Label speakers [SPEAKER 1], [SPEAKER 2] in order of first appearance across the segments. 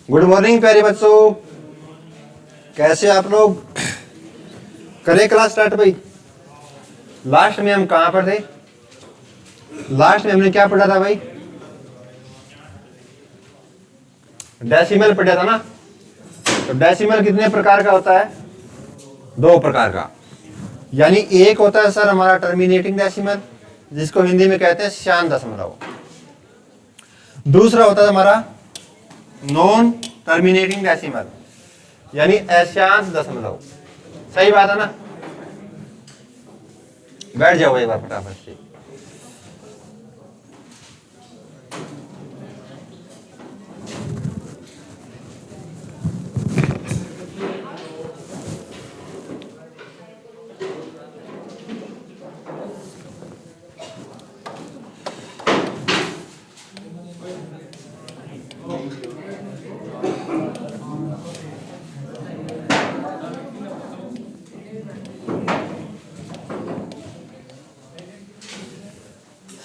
[SPEAKER 1] Good morning प्यारे बच्चों, कैसे आप लोग। करें क्लास स्टार्ट भाई। लास्ट में हम कहां पर थे? लास्ट में हमने क्या पढ़ा था भाई? डेसिमल पढ़ा था ना। तो डेसिमल कितने प्रकार का होता है? दो प्रकार का। यानी एक होता है सर हमारा टर्मिनेटिंग डेसिमल, जिसको हिंदी में कहते हैं शान दशमलव। दूसरा होता है हमारा नॉन टर्मिनेटिंग डेसिमल, यानी अशांत दशमलव। सही बात है ना? बैठ जाओ एक बार फटाफट से।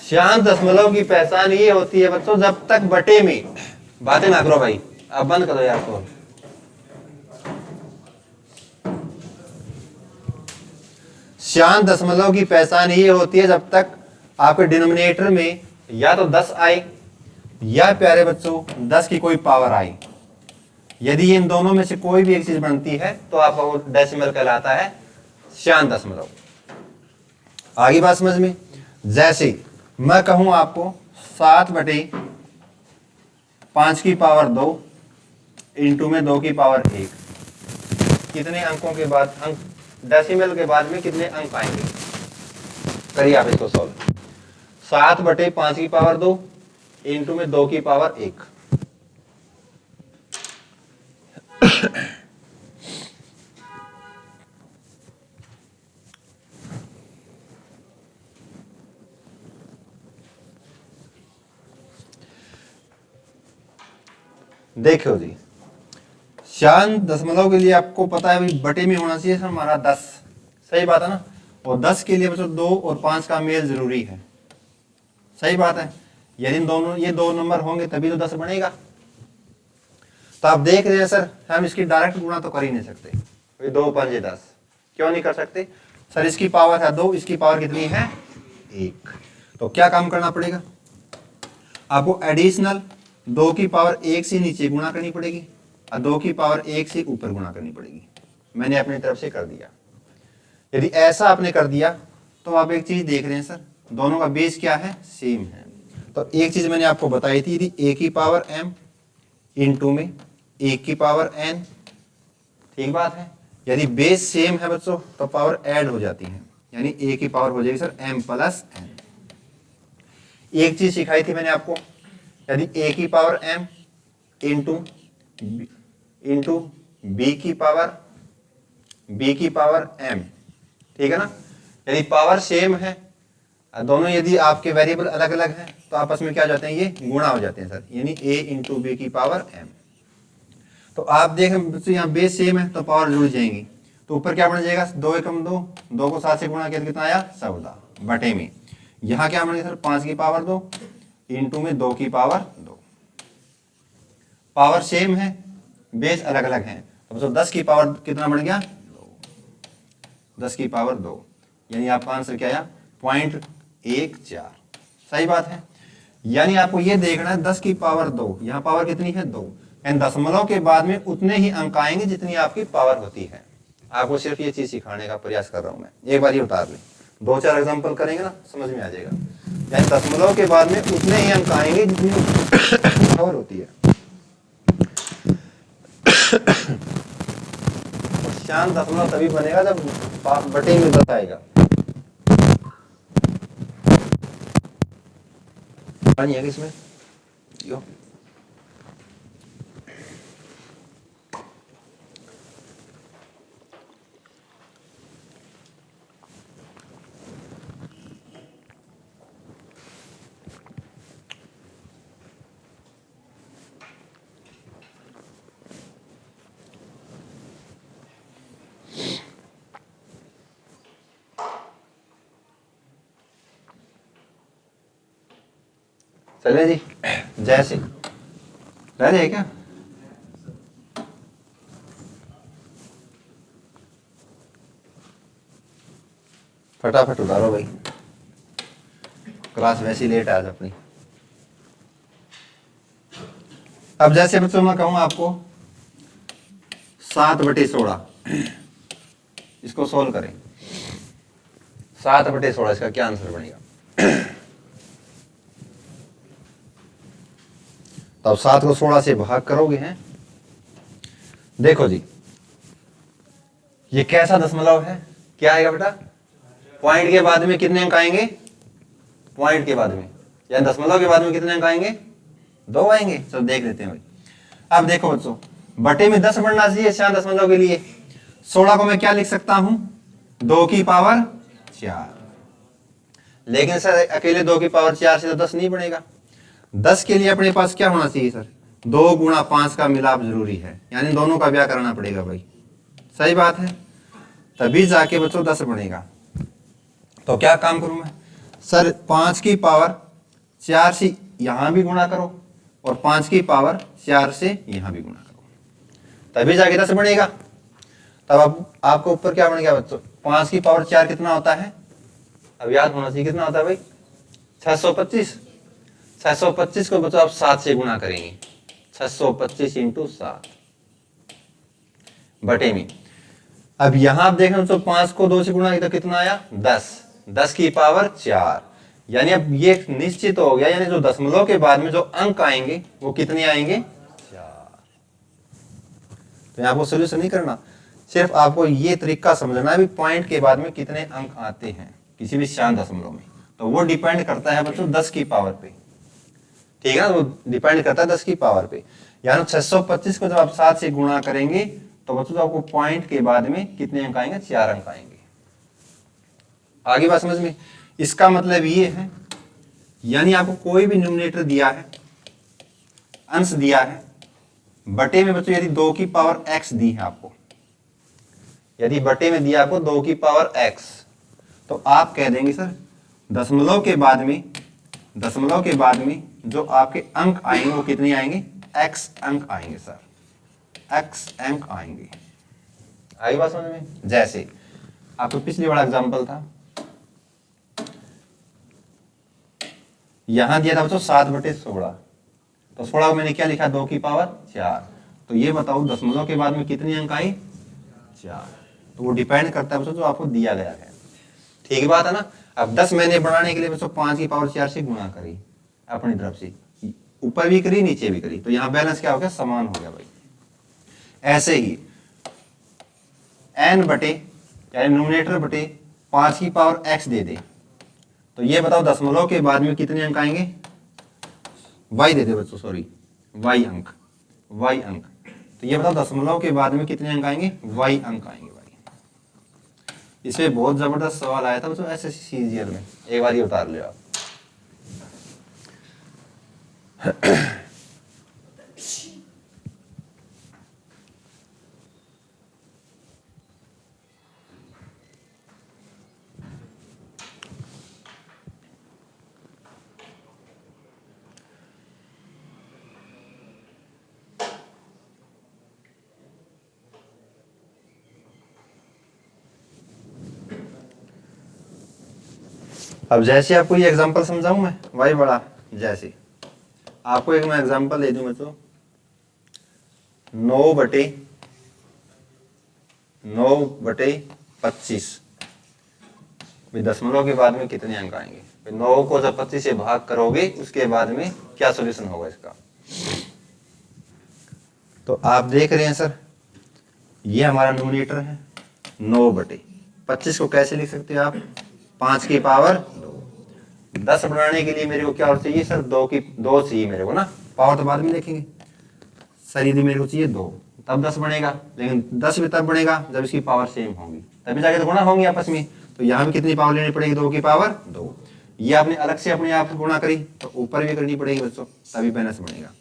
[SPEAKER 1] शांत दशमलव की पहचान ये होती है बच्चों, जब तक बटे में बातें ना करो भाई, अब बंद करो यार फोन। शांत दशमलव की पहचान ये होती है जब तक आपके डिनोमिनेटर में या तो 10 आए या प्यारे बच्चों 10 की कोई पावर आई। यदि इन दोनों में से कोई भी एक चीज बनती है तो आपका वो डेसिमल कहलाता है शांत दशमलव। आगे बात समझ में? जैसे मैं कहूं आपको 7/5 की पावर 2 इंटू में 2 की पावर 1, कितने अंकों के बाद अंक डेसिमल के बाद में कितने अंक आएंगे? करिए आप इसको सॉल्व। 7/5 की पावर 2 इंटू में 2 की पावर 1। देखो जी, शांत दशमलव के लिए आपको पता है भाई बटे में होना चाहिए हमारा 10। सही बात है ना? और 10 के लिए बच्चों 2 और 5 का मेल जरूरी है। सही बात है। यदि दोनों ये दो नंबर होंगे तभी तो 10 बनेगा। तो आप देख रहे हैं सर, हम इसकी डायरेक्ट गुणा तो कर ही नहीं सकते। 2 5 10 क्यों नहीं कर सकते सर? इसकी पावर है 2, इसकी पावर कितनी है? 1। तो क्या काम करना पड़ेगा आपको? एडिशनल 2 की पावर 1 से नीचे गुणा करनी पड़ेगी और 2 की पावर 1 से ऊपर गुणा करनी पड़ेगी। मैंने अपनी तरफ से कर दिया। यदि ऐसा आपने कर दिया तो आप एक चीज देख रहे हैं सर, दोनों का बेस क्या है? सेम है। तो एक चीज मैंने आपको बताई थी, यदि a की पावर m इंटू में 1 की पावर n, ठीक बात है। यदि बेस सेम है बच्चों तो पावर ऐड हो जाती है, यानी a की पावर हो जाएगी सर m प्लस n। एक चीज सिखाई थी मैंने आपको, यदि a की पावर m इंटू b की पावर m, ठीक है ना? यदि पावर सेम है, दोनों यदि आपके वेरिएबल अलग अलग हैं तो आपस में क्या हो जाते हैं? ये गुणा हो जाते हैं सर, यानी a इंटू बी की पावर m। तो आप देखें बच्चों यहाँ बेस सेम है तो पावर जुड़ जाएंगी, तो ऊपर क्या बन जाएगा? 2 एकम 2, 2 को 7 से गुणा किया कितना आया? 14 बटे में। यहाँ क्या बनेगा सर? 5 की पावर 2 इंटू में 2 की पावर 2। पावर सेम है, बेस अलग अलग है, तो 10 की पावर कितना बन गया? 10 की पावर 2, यानी आपका आंसर क्या आया? 0.14। सही बात है। यानी आपको ये देखना है 10 की पावर 2, यहाँ पावर कितनी है? 2। एंड दशमलव के बाद में उतने ही अंक आएंगे जितनी आपकी पावर होती है। आपको सिर्फ ये चीज सिखाने का प्रयास कर रहा हूं मैं। एक बार ये उतार लें, 2-4 एग्जांपल करेंगे ना, समझ में आ जाएगा। यानी दशमलव के बाद में उतने ही अंक आएंगे जितनी पावर होती है। शांत दशमलव तभी बनेगा जब बटे में 10 आएगा। पानी है इसमें? यो चले जी। जैसे रह जाए क्या? फटाफट उतारो भाई, क्लास वैसी लेट है आज अपनी। अब जैसे बच्चों मैं कहूँ आपको 7/16, इसको सोल्व करें। 7/16 इसका क्या आंसर बनेगा? तो अब 7 को 16 से भाग करोगे हैं। देखो जी, ये कैसा दशमलव है? क्या आएगा बेटा? पॉइंट के बाद में कितने अंक आएंगे? पॉइंट के बाद में या दशमलव के बाद में कितने अंक आएंगे? 2 आएंगे। चलो देख लेते हैं भाई। अब देखो बच्चों, बटे में 10 बढ़ना चाहिए शायद दशमलव के लिए। 16 को मैं क्या लिख सकता हूं? 2 की पावर 4। लेकिन सर अकेले 2 की पावर 4 से तो 10 नहीं बनेगा। 10 के लिए अपने पास क्या होना चाहिए सर? 2 गुणा 5 का मिलाप जरूरी है, यानी दोनों का ब्याह करना पड़ेगा भाई। सही बात है, तभी जाके बच्चों 10 बनेगा। तो क्या काम करूं मैं सर? 5 की पावर 4 से यहां भी गुणा करो और 5 की पावर 4 से यहां भी गुणा करो, तभी जाके 10 बनेगा। तब अब आपको ऊपर क्या बन गया बच्चों? 5 की पावर 4 कितना होता है? अब याद होना चाहिए कितना होता है भाई? 625। 625 को बच्चों आप 7 से गुणा करेंगे। 625 इंटू 7 बटे में। अब यहां आप देख रहे हो तो 5 को 2 से गुणा किया तो कितना आया? 10। 10 की पावर 4, यानी अब ये निश्चित हो गया, यानी जो दशमलव के बाद में जो अंक आएंगे वो कितने आएंगे? 4। तो यहां आपको सोल्यूशन नहीं करना, सिर्फ आपको ये तरीका समझना है भी पॉइंट के बाद में कितने अंक आते हैं किसी भी शांत दशमलव में। तो वो डिपेंड करता है बच्चों 10 की पावर पे, ठीक है ना? वो डिपेंड करता है 10 की पावर पे। यानी 625 को जब आप 7 से गुणा करेंगे तो बच्चों आपको पॉइंट के बाद में कितने अंक आएंगे? 4 अंक आएंगे। आगे बात समझ में? इसका मतलब ये है, यानी आपको कोई भी न्यूमरेटर दिया है, अंश दिया है, बटे में बच्चों यदि 2 की पावर x दी है आपको, यदि बटे में दिया आपको 2 की पावर x, तो आप कह देंगे सर दशमलव के बाद में जो आपके अंक आएंगे वो कितने आएंगे? x अंक आएंगे सर, x अंक आएंगे। आई बात समझ में? जैसे आपको पिछली वाला एग्जांपल था, यहां दिया था बच्चों 7/16, तो 16 को मैंने क्या लिखा? 2 की पावर 4। तो ये बताओ दशमलव के बाद में कितने अंक आए? 4। तो वो डिपेंड करता है बच्चों जो आपको दिया गया है, ठीक बात है ना? अब 10 मैंने बनाने के लिए बच्चों 5 की पावर 4 से गुणा करी, अपनी तरफ से ऊपर भी करी नीचे भी करी, तो यहां बैलेंस क्या हो गया? समान हो गया भाई। ऐसे ही n बटे यानी न्यूमरेटर बटे 5 की पावर x दे दे, तो ये बताओ दशमलव के बाद में कितने अंक आएंगे? y दे दे बच्चों, सॉरी y अंक। तो ये बताओ दशमलव के बाद में कितने अंक आएंगे? y अंक आएंगे भाई। इसमें बहुत जबरदस्त सवाल आया था बच्चों एसएससी सीजीएल में, एक बार ये उतार लिया आप। अब जैसे आपको ये एग्जांपल समझाऊं मैं वही बड़ा, जैसे आपको एक मैं एग्जांपल दे दूं बच्चों, 9/25 दशमलव के बाद में कितने अंक आएंगे? 9 को जब 25 से भाग करोगे उसके बाद में क्या सॉल्यूशन होगा इसका? तो आप देख रहे हैं सर, ये हमारा न्यूमरेटर है 9/25 को कैसे लिख सकते हो आप? 5 की पावर 2। 10 बनाने के लिए मेरे को क्या और चाहिए सर? 2 चाहिए मेरे को ना, पावर तो बाद में देखेंगे सर। यदि मेरे को चाहिए 2 तब 10 बनेगा, लेकिन 10 भी तब बनेगा जब इसकी पावर सेम होंगी, तभी जाके तो गुणा होंगी आपस में। तो यहाँ भी कितनी पावर लेनी पड़ेगी? 2 की पावर 2। ये आपने अलग से अपने आप गुणा करी तो ऊपर भी करनी पड़ेगी बच्चों, तभी बैलेंस बनेगा। तो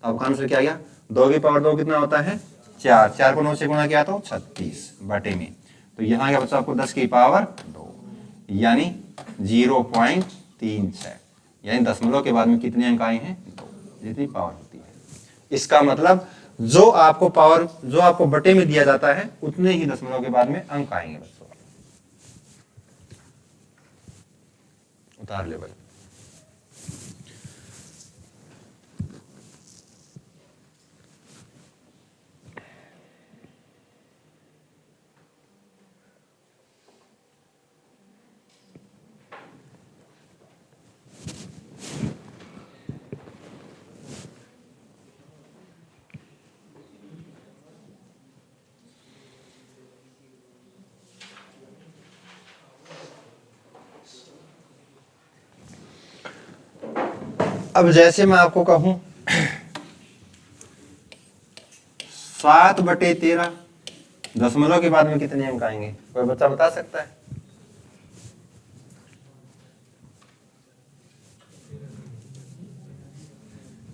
[SPEAKER 1] आपका आंसर क्या गया? 2 की पावर 2 कितना होता है? 4। 4 को 9 से गुणा किया तो 36 बटे में। तो यहाँ क्या बच्चों? आपको 10 की पावर 2 यानी 0.36, यानी दशमलव के बाद में कितने अंक आए हैं? 2, जितनी पावर होती है। इसका मतलब जो आपको बटे में दिया जाता है उतने ही दशमलव के बाद में अंक आएंगे बच्चों। उतार ले भाई। अब जैसे मैं आपको कहूं 7/13 दशमलव के बाद में कितने अंक आएंगे, कोई बच्चा बता सकता है?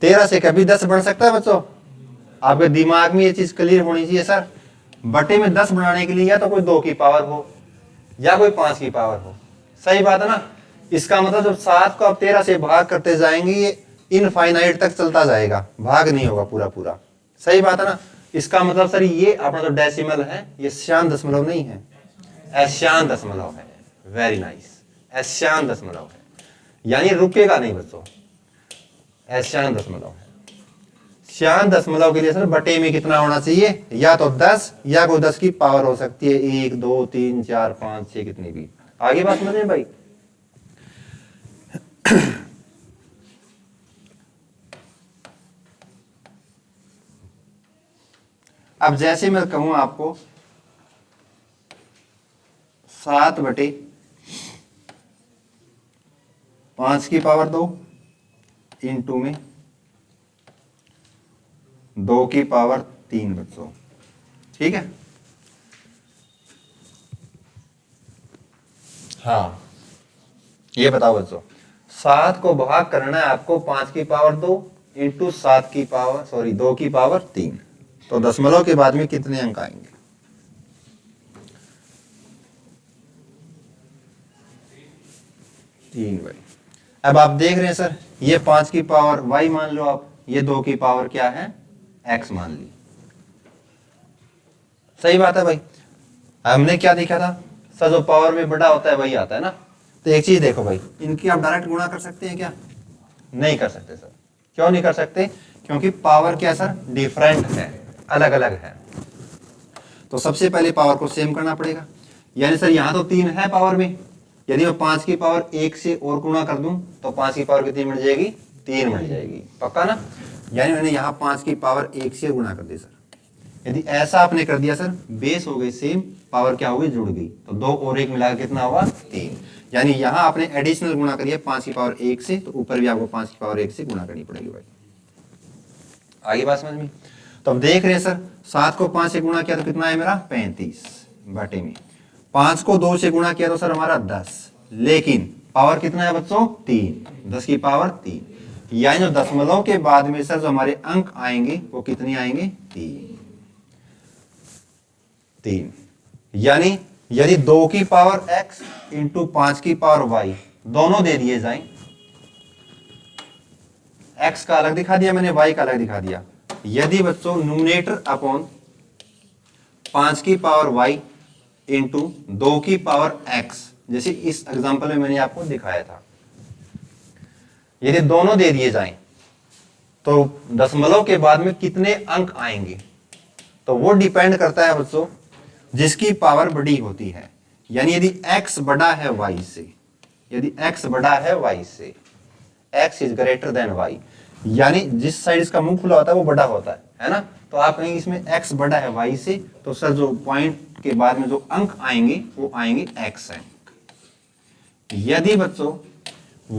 [SPEAKER 1] तेरह से कभी 10 बढ़ सकता है बच्चों? आपके दिमाग में ये चीज क्लियर होनी चाहिए सर। बटे में 10 बढ़ाने के लिए या तो कोई 2 की पावर हो या कोई 5 की पावर हो। सही बात है ना? इसका मतलब जब 7 को आप 13 से भाग करते जाएंगे ये इनफाइनाइट तक चलता जाएगा, भाग नहीं होगा पूरा पूरा। सही बात है ना? इसका मतलब सर ये अपना जो डेसिमल है ये शांत दशमलव नहीं है, अशांत दशमलव है। वेरी नाइस, अशांत दशमलव है, यानी रुकेगा नहीं बच्चों, अशांत दशमलव है। शांत दशमलव के लिए सर बटे में कितना होना चाहिए? या तो 10 या कोई 10 की पावर हो सकती है, 1 2 3 4 5 6 कितनी भी। आगे बात समझे भाई? अब जैसे मैं कहूं आपको 7/5 की पावर 2 इंटू में 2 की पावर 3 बच्चों, ठीक है? हाँ, ये बताओ बच्चों, 7 को भाग करना है आपको 5 की पावर 2 इंटू 7 की पावर 2 की पावर 3, तो दशमलव के बाद में कितने अंक आएंगे? 3 भाई। अब आप देख रहे हैं सर, ये 5 की पावर y मान लो आप, ये 2 की पावर क्या है? x मान ली। सही बात है भाई। हमने क्या देखा था सर, जो पावर में बड़ा होता है वही आता है ना। तो एक चीज देखो भाई, इनकी आप डायरेक्ट गुणा कर सकते हैं क्या? नहीं कर सकते सर। क्यों नहीं कर सकते? क्योंकि पावर क्या सर? डिफरेंट है, अलग अलग है। तो सबसे पहले पावर को सेम करना पड़ेगा। यानी सर यहाँ तो 3 है पावर में, यदि मैं 5 की पावर 1 से और गुणा कर दूं तो 5 की पावर कितनी मिल जाएगी? 3 मिल जाएगी। पक्का ना? यानी मैंने यहाँ 5 की पावर 1 से गुणा कर दी सर। यदि ऐसा आपने कर दिया सर, बेस हो गई सेम, पावर क्या हो गई? जुड़ गई। तो 2 और 1 मिलाकर कितना हुआ? 3। यानी यहाँ आपने एडिशनल गुणा करिए 5 की पावर 1 से, तो ऊपर भी आपको 5 की पावर 1 से गुणा करनी पड़ेगी भाई। आगे बात समझ में? तो अब देख रहे हैं सर, 7 को 5 से गुणा किया तो कितना है मेरा? 35 बटे में। 5 को 2 से गुणा किया तो सर हमारा 10, लेकिन पावर कितना है बच्चों? 3, 10 की पावर 3। यानी जो दशमलव के बाद में सर जो हमारे अंक आएंगे वो कितने आएंगे? 3। यानी यदि 2 की पावर x इंटू 5 की पावर y दोनों दे दिए जाएं, x का अलग दिखा दिया मैंने, y का अलग दिखा दिया। यदि बच्चों न्यूमरेटर अपॉन 5 की पावर y इंटू 2 की पावर x, जैसे इस एग्जांपल में मैंने आपको दिखाया था, यदि दोनों दे दिए जाएं तो दशमलव के बाद में कितने अंक आएंगे? तो वो डिपेंड करता है बच्चों जिसकी पावर बड़ी होती है। यानी यदि x बड़ा है y से, यदि x बड़ा है y से, x is greater than y, यानी जिस साइड इसका मुंह खुला होता है वो बड़ा होता है ना? तो आप कहेंगे इसमें x बड़ा है y से, तो सर जो पॉइंट के बाद में जो अंक आएंगे वो आएंगे x अंक। यदि बच्चों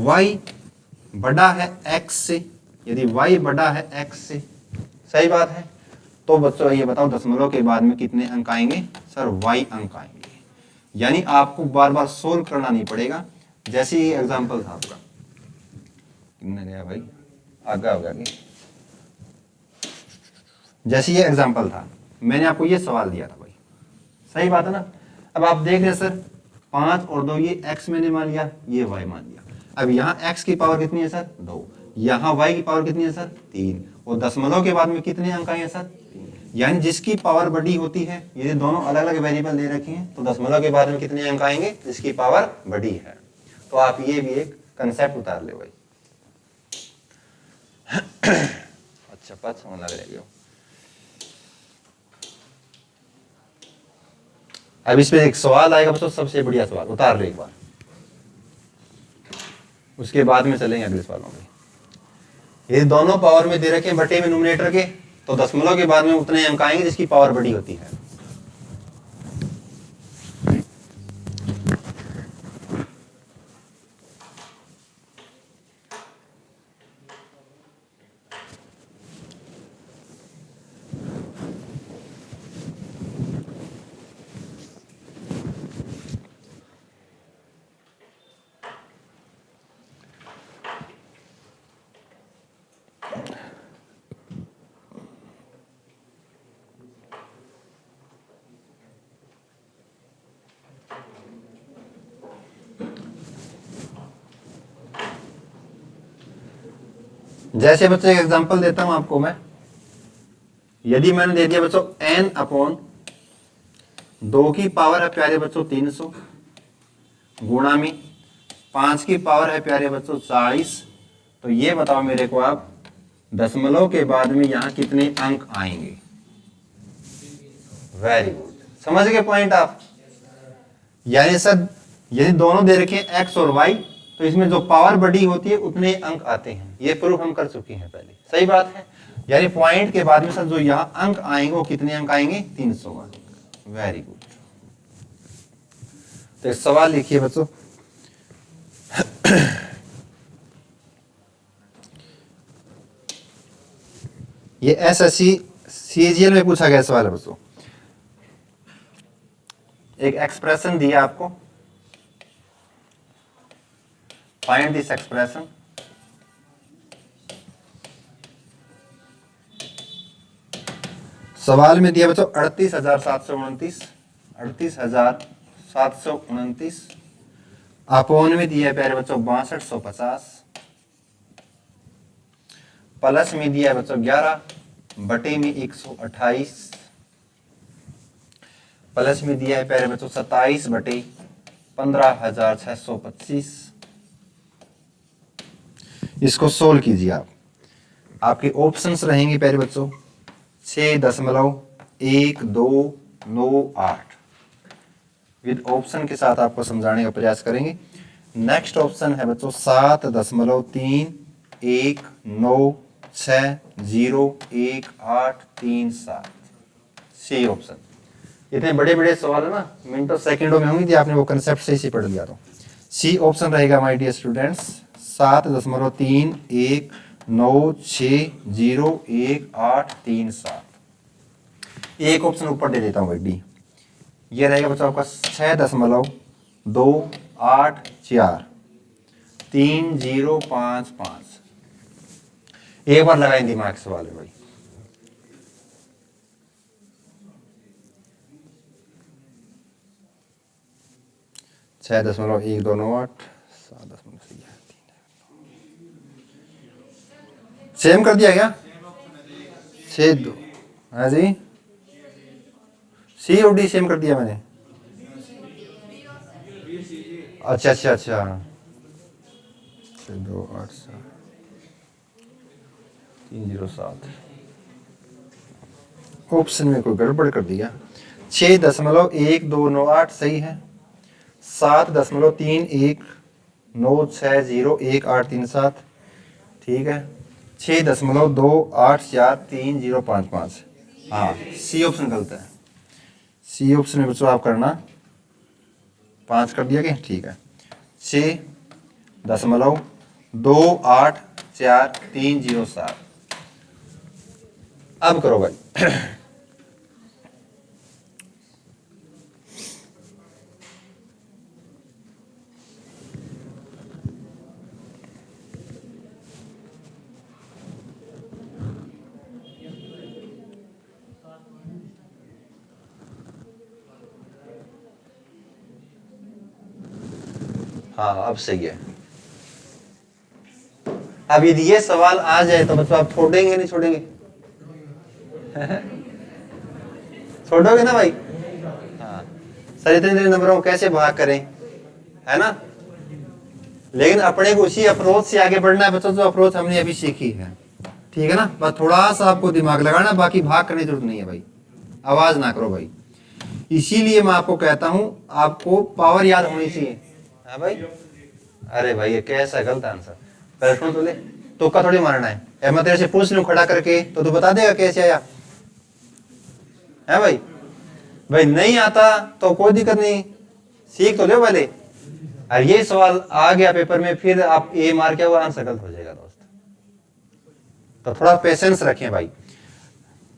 [SPEAKER 1] y बड़ा है x से, यदि y बड़ा है x से, सही बात है, तो बच्चों ये बताओ दशमलव के बाद में कितने अंक आएंगे? सर y अंक आएंगे। यानी आपको बार बार सोल्व करना नहीं पड़ेगा। जैसे ये एग्जांपल था आपका, कितने गया भाई? आगे हो गया। जैसे ये एग्जांपल था, मैंने आपको ये सवाल दिया था भाई, सही बात है ना? अब आप देख रहे हैं सर, 5 और 2 ये x मैंने मान लिया, ये y मान लिया। अब यहाँ x की पावर कितनी है सर? 2। यहाँ y की पावर कितनी है सर? 3। और दशमलव के बाद में कितने अंक आए हैं सर? 3। यानी जिसकी पावर बड़ी होती है, ये दोनों अलग अलग वेरिएबल दे रखे हैं, तो दशमलव के बाद में कितने अंक आएंगे? जिसकी पावर बड़ी है। तो आप ये भी एक कंसेप्ट उतार ले भाई। अच्छा पाँच समझ लग रहा है। अब इस पे एक सवाल आएगा बच्चों, सबसे बढ़िया सवाल, उतार ले एक बार, उसके बाद में चलेंगे अगले सवालों में। ये दोनों पावर में दे रखे हैं बटे में न्यूमरेटर के, तो दशमलव के बाद में उतने अंक आएंगे जिसकी पावर बड़ी होती है। जैसे बच्चों एक एग्जांपल देता हूं आपको मैं, यदि मैंने दे दिया बच्चों n अपॉन 2 की पावर है प्यारे बच्चों 300 गुणा में 5 की पावर है प्यारे बच्चों 40, तो ये बताओ मेरे को आप दशमलव के बाद में यहां कितने अंक आएंगे। वेरी गुड, समझ गए पॉइंट आप। यानी सर यदि दोनों दे रखे हैं x और y, तो इसमें जो पावर बड़ी होती है उतने अंक आते हैं। ये प्रूफ हम कर चुके हैं पहले, सही बात है। यानी पॉइंट के बाद में सर जो यहां अंक आएंगे वो कितने अंक आएंगे, 300 अंक। Very good. तो एक सवाल लिखिए बच्चों, ये एसएससी सीजीएल में पूछा गया सवाल है बच्चों। एक एक्सप्रेशन दिया आपको, फाइंड दिस एक्सप्रेशन। सवाल में दिया बच्चों 38,729 अपोन में दिया है प्यारे बच्चों 6250, प्लस में दिया है बच्चों 11 बटे में 128, प्लस में दिया है प्यारे बच्चों 27 बटे 15,625। इसको सोल्व कीजिए आप। आपके ऑप्शंस रहेंगे प्यारे बच्चों 6.1298 विद ऑप्शन के साथ आपको समझाने का प्रयास करेंगे। नेक्स्ट ऑप्शन है बच्चों 7.319601,837। C option. इतने बड़े बड़े सवाल है ना, मिनटों सेकंडों में होंगे, आपने वो कंसेप्ट सही से पढ़ लिया तो सी ऑप्शन रहेगा माय डियर स्टूडेंट्स 7.319601,837। एक ऑप्शन ऊपर दे देता हूँ डी, ये रहेगा बच्चों आपका 6.2843055। एक बार लगाएं दिमाग सवाल है भाई। छह दशमलव 1298 सेम कर दिया क्या? 6 हाँ जी, सी और डी सेम कर दिया मैंने। अच्छा अच्छा अच्छा 6287307 ऑप्शन में कोई गड़बड़ कर दिया। 6.1298 सही है, 7.319601,837 ठीक है, 6.2843055। हाँ सी ऑप्शन गलत है। सी ऑप्शन में बच्चों आप करना 5 कर दिया क्या? ठीक है 6.2843007। अब करो भाई। हाँ अब सही है। अब यदि ये सवाल आ जाए तो बच्चों आप छोड़ेंगे नहीं छोड़ेंगे? छोड़ोगे ना भाई? हाँ सर, इतने नंबरों को कैसे भाग करें, है ना? लेकिन अपने को उसी अप्रोच से आगे बढ़ना है बच्चों, जो अप्रोच हमने अभी सीखी है। ठीक है ना, बस थोड़ा सा आपको दिमाग लगाना, बाकी भाग करने की जरूरत नहीं है भाई, आवाज ना करो भाई। इसीलिए मैं आपको कहता हूं आपको पावर याद होनी चाहिए। हाँ भाई, अरे भाई ये कैसा गलत आंसर, पहले सुन तो ले, तुक्का थोड़ी मारना है। मैं तेरे से पूछ लूं खड़ा करके तो तू बता देगा कैसे आया है भाई। भाई नहीं आता तो कोई दिक्कत नहीं, सीख तो लो पहले। और ये सवाल आ गया पेपर में, फिर आप ए मार के वो आंसर गलत हो जाएगा दोस्त, तो थोड़ा पेशेंस रखें भाई।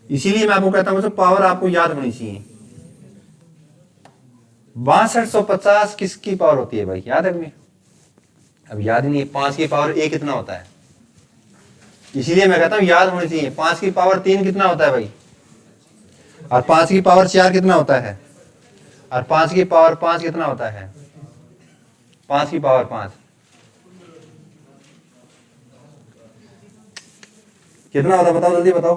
[SPEAKER 1] इसीलिए मैं आपको कहता हूं पावर आपको याद होनी चाहिए। 6250 किसकी पावर होती है भाई, याद है तुम्हें? अब याद ही नहीं है। 5 की पावर ए कितना होता है, इसीलिए मैं कहता हूं याद होनी चाहिए। 5 की पावर 3 कितना होता है भाई, और 5 की पावर 4 कितना होता है, और 5 की पावर 5 कितना होता है, 5 की पावर 5 कितना होता है, बताओ जल्दी बताओ।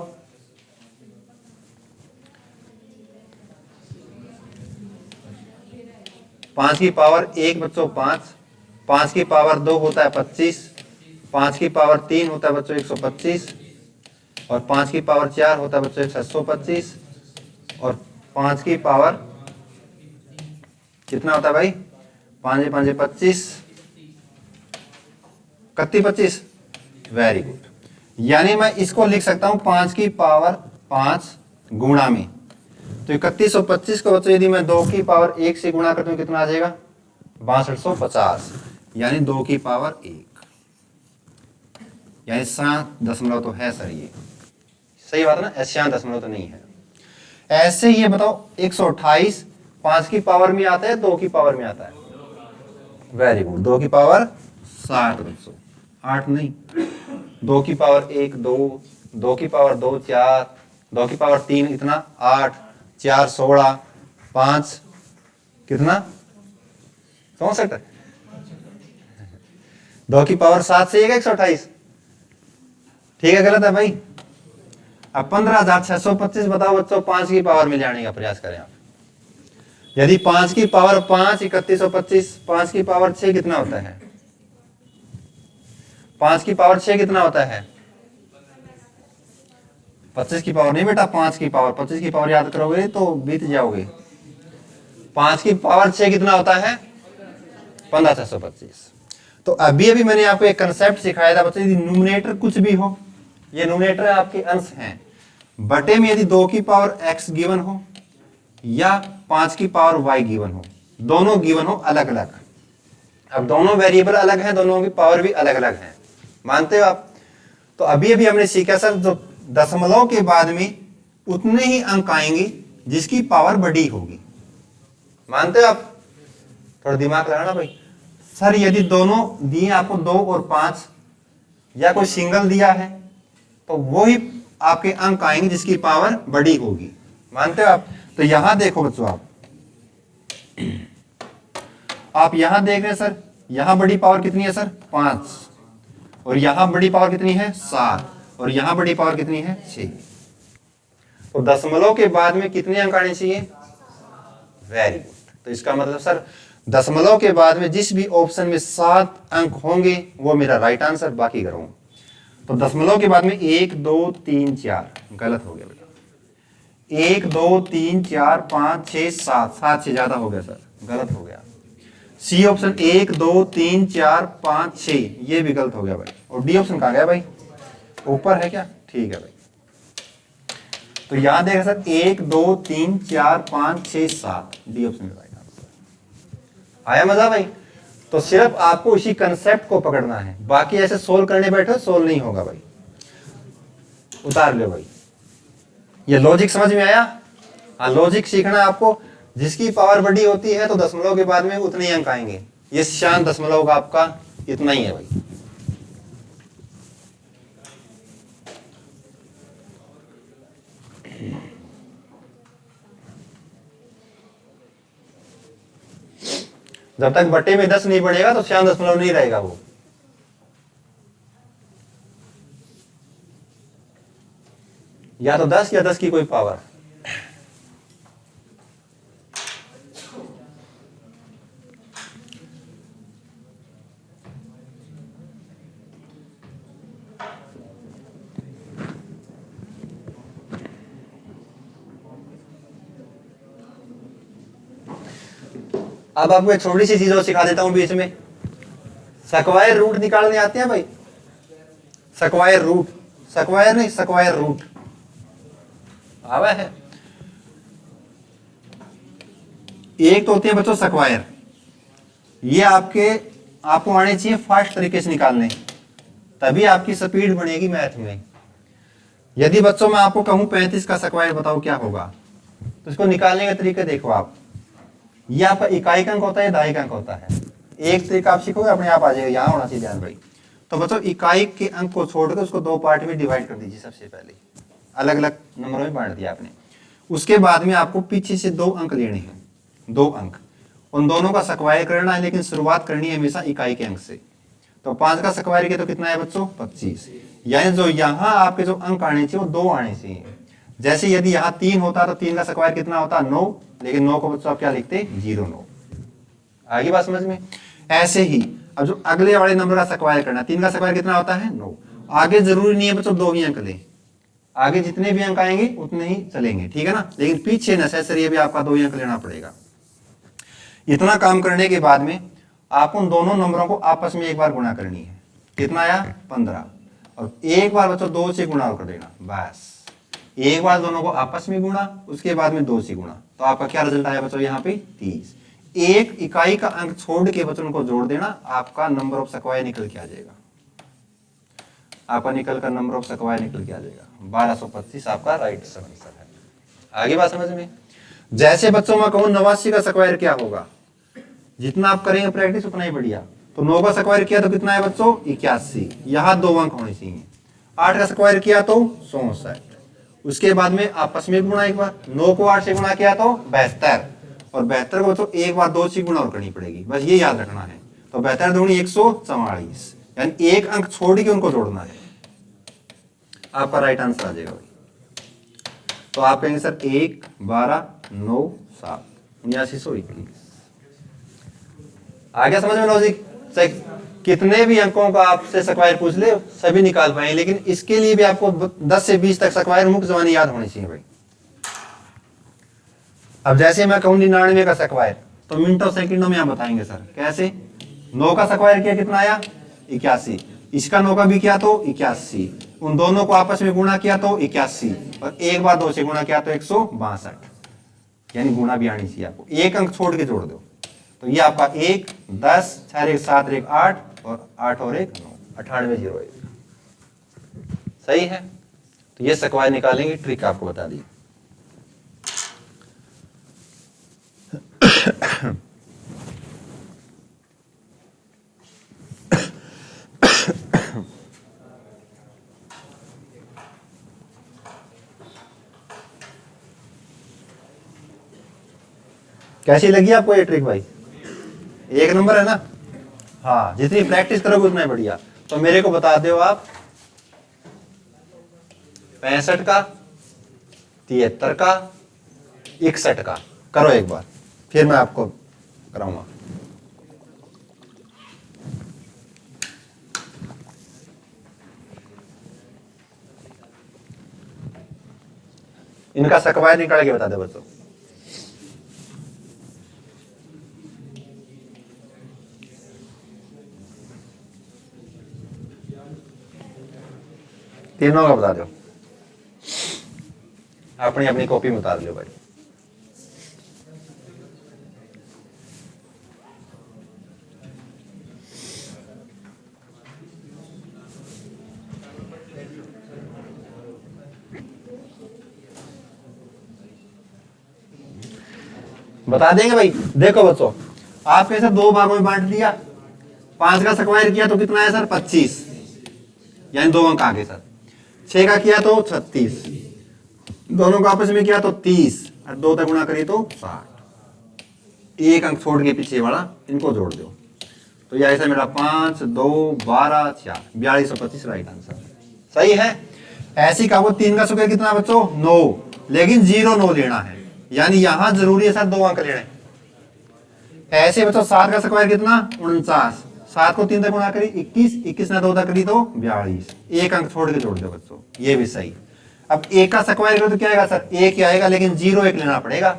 [SPEAKER 1] 5 की पावर 1 बच्चों 5, 5 की पावर 2 होता है 25, 5 की पावर 3 होता है बच्चों 125, और 5 की पावर 4 होता है बच्चों 625, और 5 की पावर कितना होता है भाई, 5 5 25, 25। Very good. यानी मैं इसको लिख सकता हूं 5 की पावर 5 गुणा में, तो 3125 को बच्चों यदि मैं 2 की पावर 1 से गुणा करता हूं कितना आ जाएगा, 6250, यानी 2 की पावर 1, यानी 7 तो है सर, ये सही बात है ना, 7 तो नहीं है। ऐसे ही बताओ 128 5 की पावर में आता है 2 की पावर में आता है, वेरी गुड, 2 की पावर 7 बच्चों, 8 नहीं, 2 की पावर 1 2, 2 की पावर 2 4, 2 की पावर 3 इतना 8, 4 16, 5 कितना 64, 2 की पावर 7 से 128, ठीक है गलत है भाई। अब 15,625 बताओ बच्चों 5 की पावर में जाने का प्रयास करें आप। यदि 5 की पावर 5 3125, 5 की पावर 6 कितना होता है, 5 की पावर 6 कितना होता है, 25 की पावर नहीं बेटा, 5 की पावर, 25 की पावर याद करोगे तो बीत जाओगे। 5 की पावर 6 कितना होता है, 15,625। तो अभी अभी मैंने आपको एक कंसेप्ट सिखाया था बच्चों, यदि न्यूमरेटर कुछ भी हो, ये न्यूमरेटर आपके अंश हैं, बटे में यदि 2 की पावर x गिवन हो या 5 की पावर y गिवन हो, दोनों गिवन हो अलग अलग। अब दोनों वेरिएबल अलग हैं, दोनों की पावर भी अलग अलग है, मानते हो आप? तो अभी अभी हमने सीखा सर, जो दशमलव के बाद में उतने ही अंक आएंगे जिसकी पावर बड़ी होगी, मानते हो आप? थोड़ा दिमाग लगाना भाई। सर यदि दोनों दिए आपको 2 और 5, या कोई सिंगल दिया है, तो वो ही आपके अंक आएंगे जिसकी पावर बड़ी होगी, मानते हो आप? तो यहां देखो बच्चों, आप यहां देख रहे हैं सर, यहां बड़ी पावर कितनी है सर, 5, और यहां बड़ी पावर कितनी है 7, और यहां बड़ी पावर कितनी है 6। तो दशमलव के बाद में कितने अंक आने चाहिए, वेरी गुड। तो इसका मतलब सर दशमलव के बाद में जिस भी ऑप्शन में 7 अंक होंगे वो मेरा राइट आंसर, बाकी करूं। तो दशमलव के बाद में 1 2 3 4 गलत हो गया बेटा, 1 2 3 4 5 6 7, 7 से ज्यादा हो गया सर, गलत हो गया। सी ऑप्शन 1 2 3 4 5 6, ये भी गलत हो गया भाई। और डी ऑप्शन कहाँ गया भाई, ऊपर है क्या, ठीक है भाई। तो यहां देखा sir 1 2 3 4 5 6 7, D option right answer. आया मजा भाई? तो सिर्फ आपको इसी कंसेप्ट को पकड़ना है, बाकी ऐसे सोल्व करने बैठो सोल्व नहीं होगा भाई, उतार लो भाई। ये लॉजिक समझ में आया? हाँ, लॉजिक सीखना आपको, जिसकी पावर बड़ी होती है तो दशमलव के बाद में उतने ही अंक आएंगे। ये शान दशमलव का आपका इतना ही है भाई। जब तक बटे में 10 नहीं बढ़ेगा तो शान दशमलव नहीं रहेगा वो। या तो 10 या 10 की कोई पावर। अब आपको एक छोटी सी चीज और सिखा देता हूं बीच में, स्क्वायर रूट निकालने आते हैं भाई, स्क्वायर रूट, स्क्वायर नहीं स्क्वायर रूट आवा है। एक तो होते हैं बच्चों स्क्वायर, ये आपको आने चाहिए फास्ट तरीके से निकालने, तभी आपकी स्पीड बनेगी मैथ में। यदि बच्चों मैं आपको कहूं 35 का स्क्वायर बताओ क्या होगा, तो इसको निकालने का तरीका देखो आप, ये आपका इकाई का अंक होता है, दहाई का अंक होता है। एक तरीका आप सीखोगे अपने आप आ जाएगा, यहां होना चाहिए ध्यान भाई। तो बच्चों इकाई के अंक को छोड़कर उसको दो पार्ट में डिवाइड कर दीजिए, सबसे पहले अलग अलग नंबरों में बांट दिया आपने। उसके बाद में आपको पीछे से 2 अंक लेने हैं, 2 अंक, उन दोनों का स्क्वायर करना है, लेकिन शुरुआत करनी है हमेशा इकाई के अंक से। तो 5 का स्क्वायर किया तो कितना है बच्चों 25, यानी जो यहाँ आपके जो अंक आने चाहिए वो 2 आने चाहिए। जैसे यदि यहाँ 3 होता तो 3 का स्क्वायर कितना होता 9, लेकिन 9 को बच्चों आप क्या लिखते 0 9। आगे बात समझ में। ऐसे ही अब जो अगले वाले नंबर का स्क्वायर करना, 3 का स्क्वायर कितना होता है 9। आगे जरूरी नहीं है बच्चों 2 ही अंक लें, आगे जितने भी अंक आएंगे उतने ही चलेंगे, ठीक है ना, लेकिन पीछे नेसेसरी भी आपका 2 ही अंक लेना पड़ेगा। इतना काम करने के बाद में आप उन दोनों नंबरों को आपस में एक बार गुणा करनी है, कितना आया 15, और एक बार बच्चों 2 से गुणा कर देना, बस एक बार दोनों को आपस में गुणा, उसके बाद में 2 से गुणा, तो आपका क्या रिजल्ट आया बच्चों यहाँ पे 30। एक इकाई का अंक छोड़ के बच्चों को जोड़ देना, आपका नंबर ऑफ स्क्वायर निकल के आ जाएगा, आपका निकल कर नंबर ऑफ स्क्वायर निकल के आ जाएगा 1225 आपका राइट आंसर है। आगे बात समझ में। जैसे बच्चों में कहूं 89 का स्क्वायर क्या होगा, जितना आप करेंगे प्रैक्टिस उतना ही बढ़िया। तो 9 का स्क्वायर किया तो कितना है बच्चों 81, यहाँ 2 अंक होने चाहिए। 8 का स्क्वायर किया तो 64, उसके बाद में आपस में गुणा एक बार, 9 को 8 से गुणा किया तो 72, और 72 को बच्चों एक बार 2 से गुणा और करनी पड़ेगी, बस ये याद रखना है। तो 72 दूनी 144, यानी एक अंक छोड़ के उनको जोड़ना है, आपका राइट आंसर आ जाएगा भाई। तो आप कहेंगे सर 1 12 9 7 7921। आगे समझ में लॉजिक। कितने भी अंकों का आपसे स्क्वायर पूछ ले सभी निकाल पाएंगे, लेकिन इसके लिए भी आपको 10 से 20 तक स्क्वायर मुख्य जबानी याद होनी चाहिए भाई। अब जैसे मैं कहूं 99 का स्क्वायर, तो मिनटों सेकंडों में आप बताएंगे सर कैसे। 9 का स्क्वायर किया कितना आया 81, इसका 9 का भी किया तो 81, उन दोनों को आपस में गुणा किया तो 81, और एक बार 2 से गुणा किया तो 162, यानी गुणा भी आनी चाहिए आपको, एक अंक छोड़ के जोड़ दो। तो ये आपका 1 10 4 1 7 1 8, और 8 और 1 9, 9801 सही है। तो ये स्क्वायर निकालेंगे, ट्रिक आपको बता दी। कैसी लगी आपको ये ट्रिक भाई, एक नंबर है ना। हाँ जितनी प्रैक्टिस करोगे उतना ही बढ़िया। तो मेरे को बता दो आप 65 का 73 का 61 का करो एक बार, फिर मैं आपको कराऊंगा। इनका स्क्वायर निकाल के बता दो बच्चों। तीनों का बता दो, अपनी अपनी कॉपी में उतार लो भाई। बता देंगे भाई। देखो बच्चों आपके सर 2 भागों में बांट दिया, 5 का स्क्वायर किया तो कितना है सर 25, यानी 2 अंक आगे सर। 6 का किया तो 36, दोनों को आपस में किया तो 30, और 2 तक गुणा करिए तो 60, एक अंक छोड़ के पीछे वाला इनको जोड़ दो। तो यह ऐसा मेरा 5 2 12 4 4225 राइट आंसर सही है। ऐसी का वो 3 का स्क्वायर कितना बच्चों 9, लेकिन 0 9 लेना है, यानी यहां जरूरी है सर 2 अंक लेने। ऐसे बच्चों 7 का स्क्वायर कितना 49, 7 को 3 तक गुणा करी 21, 21 ने 2 तक करी तो 42, एक अंक छोड़ के जोड़ दो बच्चों, ये भी सही। अब 1 का स्क्वायर करो तो क्या आएगा सर 1 ही आएगा, लेकिन 0 1 लेना पड़ेगा,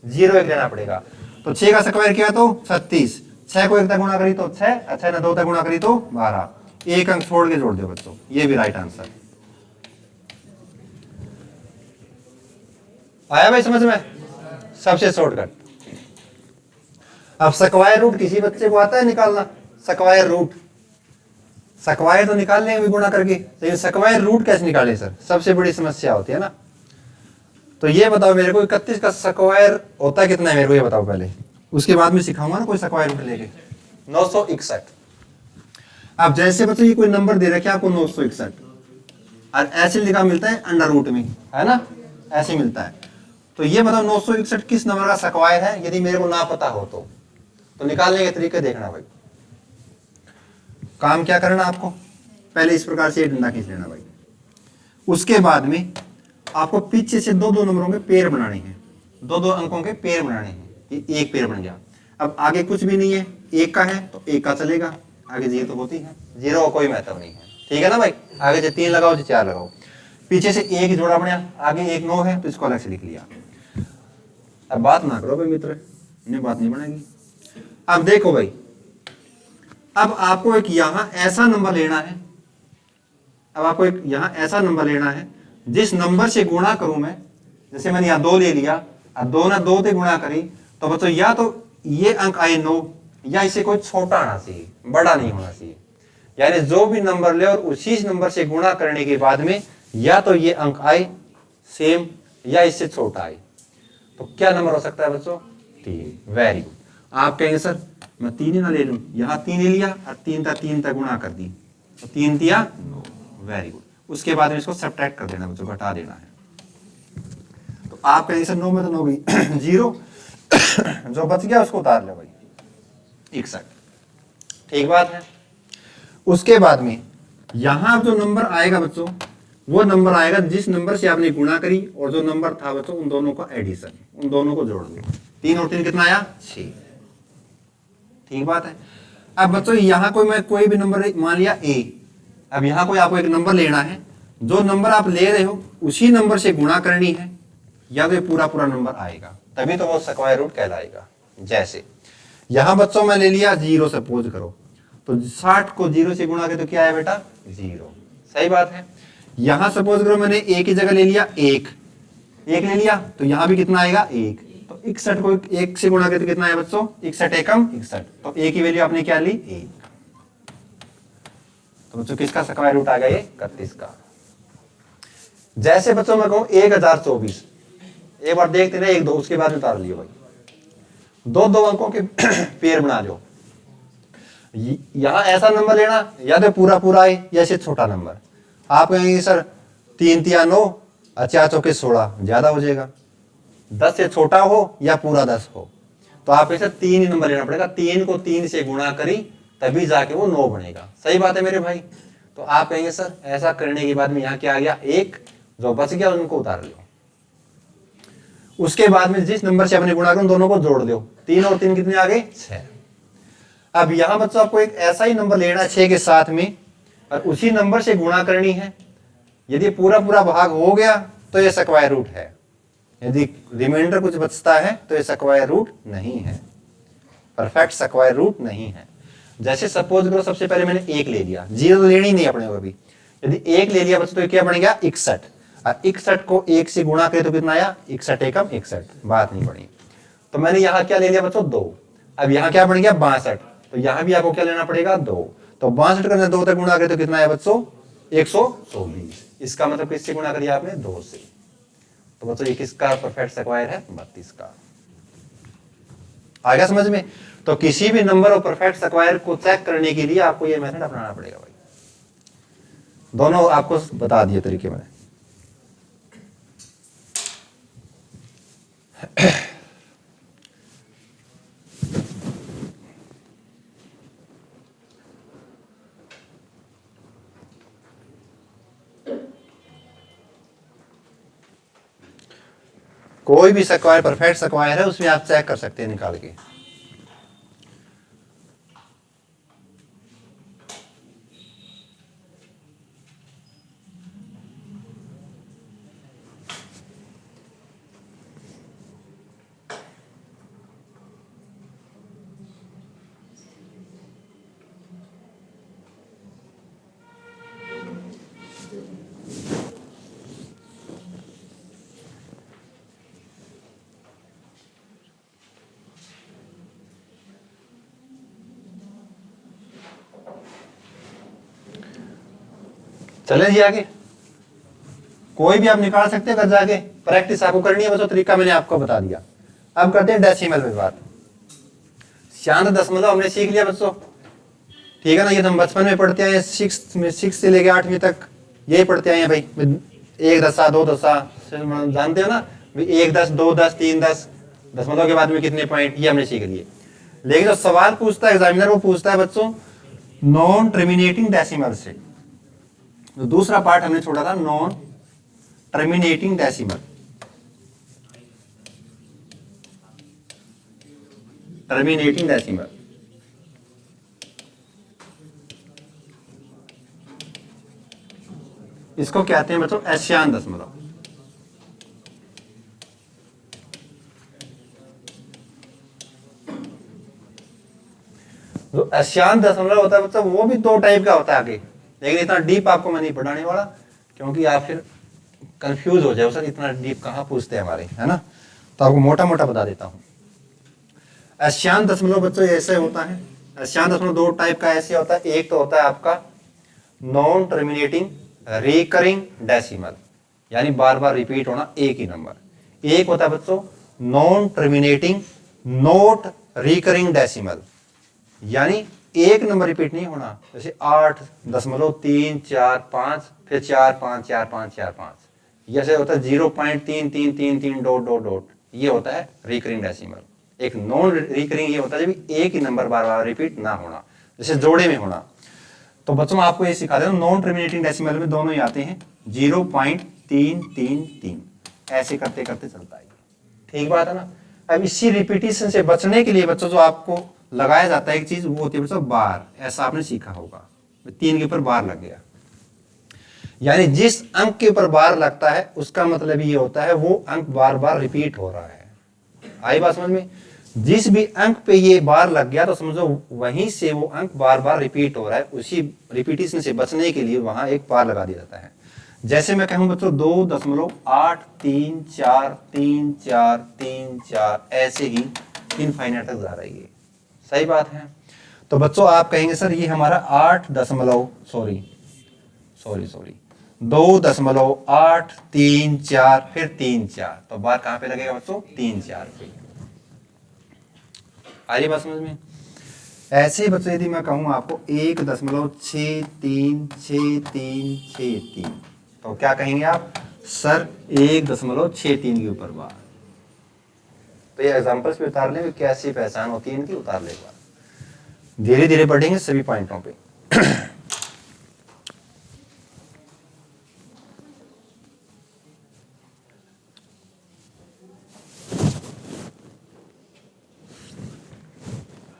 [SPEAKER 1] 0 1 लेना पड़ेगा। तो 6 का स्क्वायर किया तो 36, 6 को 1 तक गुणा करी तो 6, अच्छा ना 2 तक गुणा करी तो 12, एक अंक छोड़ के जोड़ दो बच्चों, ये भी राइट आंसर। आया भाई समझ में? सबसे शॉर्टकट। अब स्क्वायर रूट किसी बच्चे को आता है निकालना? स्क्वायर रूट, स्क्वायर तो निकाल लेंगे भी गुणा करके, लेकिन स्क्वायर रूट कैसे निकाले सर, सबसे बड़ी समस्या होती है ना। तो ये बताओ मेरे को 31 का स्क्वायर होता कितना है, मेरे को ये बताओ पहले, उसके बाद में सिखाऊंगा ना कोई स्क्वायर रूट लेके। 961। अब जैसे बच्चों ये कोई नंबर दे रखा है आपको 961, और ऐसे लिखा मिलता है अंडर रूट में, है ना, ऐसे मिलता है। तो ये बताओ 961 किस नंबर का स्क्वायर है, यदि मेरे को ना पता हो तो निकालने के तरीके देखना भाई। काम क्या करना आपको, पहले इस प्रकार से डंडा खींच लेना भाई। उसके बाद में आपको पीछे से दो दो नंबरों के पेयर बनाने हैं, दो दो अंकों के पेयर बनाने हैं। ये एक पेयर बन गया। अब आगे कुछ भी नहीं है, एक का है तो एक का चलेगा, आगे जीरो तो होती है, जीरो का कोई महत्व नहीं है, ठीक है ना भाई। आगे से 3 लगाओ, 4 लगाओ, पीछे से एक जोड़ा बनाया, आगे एक 9 है तो इसको अलग से लिख लिया। अब बात ना करो भाई मित्र, इन्हें बात नहीं बनेगी। अब देखो भाई, अब आपको एक यहां ऐसा नंबर लेना है, अब आपको एक यहां ऐसा नंबर लेना है जिस नंबर से गुणा करूं मैं, जैसे मैंने यहां 2 ले लिया, अब 2 ना 2 से गुणा करी तो बच्चों या तो ये अंक आए 9, या इसे कोई छोटा आना चाहिए, बड़ा नहीं होना चाहिए। यानी जो भी नंबर ले और उसी नंबर से गुणा करने के बाद में या तो ये अंक आए सेम या इससे छोटा आए, तो क्या नंबर हो सकता है बच्चों? 3। Very good. आप कहेंगे सर मैं 3 ही ना ले लूं, यहां 3 ले लिया और 3 तक गुणा कर दी तो 3 दिया 9। Very good. उसके बाद में इसको सब्ट्रैक्ट कर देना बच्चों, घटा देना है। तो आप कहेंगे सर 9 में तो 9 गई 0 जो बच गया उसको उतार ले भाई, 61। ठीक बात है। उसके बाद में यहां जो नंबर आएगा बच्चों, वो नंबर आएगा जिस नंबर से आपने गुणा करी और जो नंबर था बच्चों उन दोनों का एडिशन, उन दोनों को जोड़ दो। 3 और 3 कितना आया? 6। ठीक बात है। अब बच्चों यहां कोई भी नंबर मान लिया a, अब यहां कोई आपको एक नंबर लेना है, जो नंबर आप ले रहे हो उसी नंबर से गुणा करनी है, या तो पूरा पूरा नंबर आएगा तभी तो वो स्क्वायर रूट कहलाएगा। जैसे यहां बच्चों में ले लिया 0, सपोज करो तो 60 को 0 से गुणा करे तो क्या है बेटा? 0। सही बात है। यहां सपोज करो मैंने a की जगह ले लिया 1 ले लिया तो यहां भी कितना आएगा? 1। तो 61 को 1 से गुणा करे तो कितना है बच्चों? 61 एकम 61, तो a की वैल्यू आपने क्या ली? 1। तो बच्चों किसका स्क्वायर रूट आ गया? ये 31 का। जैसे बच्चों मैं कहूं 1024, एक बार देखते ना 1 2, उसके बाद उतार लियो भाई, दो दो अंकों के पेयर बना लो। यहां ऐसा नंबर लेना या तो पूरा पूरा आए या इससे छोटा नंबर। आप कहेंगे सर 3 3 9 और 4 चौके 16 ज्यादा हो जाएगा, 10 से छोटा हो या पूरा 10 हो, तो आप ऐसे 3 ही नंबर लेना पड़ेगा। 3 को 3 से गुणा करी तभी जाके वो 9 बनेगा। सही बात है मेरे भाई। तो आप कहेंगे सर ऐसा करने के बाद में यहाँ क्या आ गया? 1 जो बच गया उनको उतार लो। उसके बाद में जिस नंबर से आपने गुणा करो दोनों को जोड़ दो। 3 और 3 कितने आ गए? 6। अब यहां बच्चों आपको एक ऐसा ही नंबर लेना है 6 के साथ में और उसी नंबर से गुणा करनी है। यदि पूरा पूरा भाग हो गया तो ये स्क्वायर रूट है, यदि रिमाइंडर कुछ बचता है तो ये स्क्वायर रूट नहीं है, परफेक्ट स्क्वायर रूट नहीं है। जैसे सपोज करो सबसे पहले मैंने 1 ले लिया, 0 लेनी नहीं अपने को अभी। यदि 1 ले लिया बच्चों तो क्या बन गया? 61, और 61 को 1 से गुणा करे तो कितना आया? 61 एकम 61, बात नहीं पड़ी। तो मैंने यहां क्या ले लिया बच्चों? 2। अब यहां क्या बन गया? 62, तो यहां भी आपको क्या लेना पड़ेगा? 2। तो 62 करने 2 तक गुणा करे तो कितना आया बच्चों? 124। इसका मतलब किससे गुणा करिए आपने? 2 से। तो बच्चों ये किसका परफेक्ट स्क्वायर है? 32 का। आ गया समझ में? तो किसी भी नंबर और परफेक्ट स्क्वायर को चेक करने के लिए आपको ये मेथड अपनाना पड़ेगा भाई। दोनों आपको बता दिए तरीके मैंने। कोई भी स्क्वायर परफेक्ट स्क्वायर है उसमें आप चेक कर सकते हैं निकाल के। चले जी आगे, कोई भी आप निकाल सकते हैं घर जाके, प्रैक्टिस आपको करनी है, बच्चों तरीका मैंने आपको बता दिया। अब करते हैं डेसिमल पे बात। शांत दशमलव हमने सीख लिया बच्चों, ठीक है ना, ये तो हम बचपन में पढ़ते आए, सिक्स से लेके 8वीं तक यही पढ़ते आए हैं भाई, 1 दशा 2 दशा जानते हो ना, 1 10 2 10 3 10 दशमलव के बाद में कितने पॉइंट, ये हमने सीख लिए। लेकिन जो सवाल पूछता है एग्जामिनर, वो पूछता है बच्चों नॉन टर्मिनेटिंग डेसिमल से। तो दूसरा पार्ट हमने छोड़ा था non terminating decimal, terminating decimal, इसको कहते हैं बच्चों एशियान दशमलव। जो एशियान दशमलव होता है बच्चों, वो भी 2 टाइप का होता है आगे, लेकिन इतना डीप आपको मैं नहीं पढ़ाने वाला, क्योंकि आप फिर कंफ्यूज हो जाओ, सर इतना डीप कहाँ पूछते हैं हमारे, है ना, तो आपको मोटा मोटा बता देता हूँ। एशियान दशमलव बच्चों ऐसे होता है, एशियान दशमलव 2 टाइप का ऐसे होता है। एक तो होता है आपका नॉन टर्मिनेटिंग रिकरिंग डेसिमल, यानी बार बार रिपीट होना एक ही नंबर। एक होता है बच्चों non terminating not recurring decimal, यानी एक नंबर रिपीट नहीं होना, जैसे 8.345 फिर 454545, जैसे होता है 0.3333 डॉट डॉट डॉट, ये होता है रिकरिंग डेसिमल। एक नॉन रिकरिंग ये होता है जब एक ही नंबर बार बार रिपीट ना होना, जैसे जोड़े में होना। तो बच्चों आपको ये सिखा दें, नॉन टर्मिनेटिंग डेसिमल में दोनों ही आते हैं 0.333, ऐसे करते करते चलता है, ठीक बात है ना। अब इसी रिपीटिशन से बचने के लिए बच्चों जो आपको लगाया जाता है एक चीज, वो होती है बच्चों बार, ऐसा आपने सीखा होगा, 3 के ऊपर बार लग गया, यानी जिस अंक के ऊपर बार लगता है उसका मतलब ये होता है वो अंक बार बार रिपीट हो रहा है। आई बात समझ में, जिस भी अंक पे ये बार लग गया तो समझो वहीं से वो अंक बार बार रिपीट हो रहा है, उसी रिपीटिशन से बचने के लिए वहां एक बार लगा दिया जाता है। जैसे मैं कहूं बच्चों 2.8343434, ऐसे ही इनफाइनाइट तक जा रही है, सही बात है। तो बच्चों आप कहेंगे सर ये हमारा 2.834 फिर 3 4, तो बार कहां पे लगेगा बच्चों 3 4 पे, आ रही बात समझ में। ऐसे ही बच्चों यदि मैं कहूं आपको 1.636363, तो क्या कहेंगे आप, सर 1.63 के ऊपर बार। तो ये एग्जांपल्स पे उतार लें, कैसी पहचान होती है इनकी, उतार ले एक बार, धीरे धीरे बढ़ेंगे सभी पॉइंटों पे।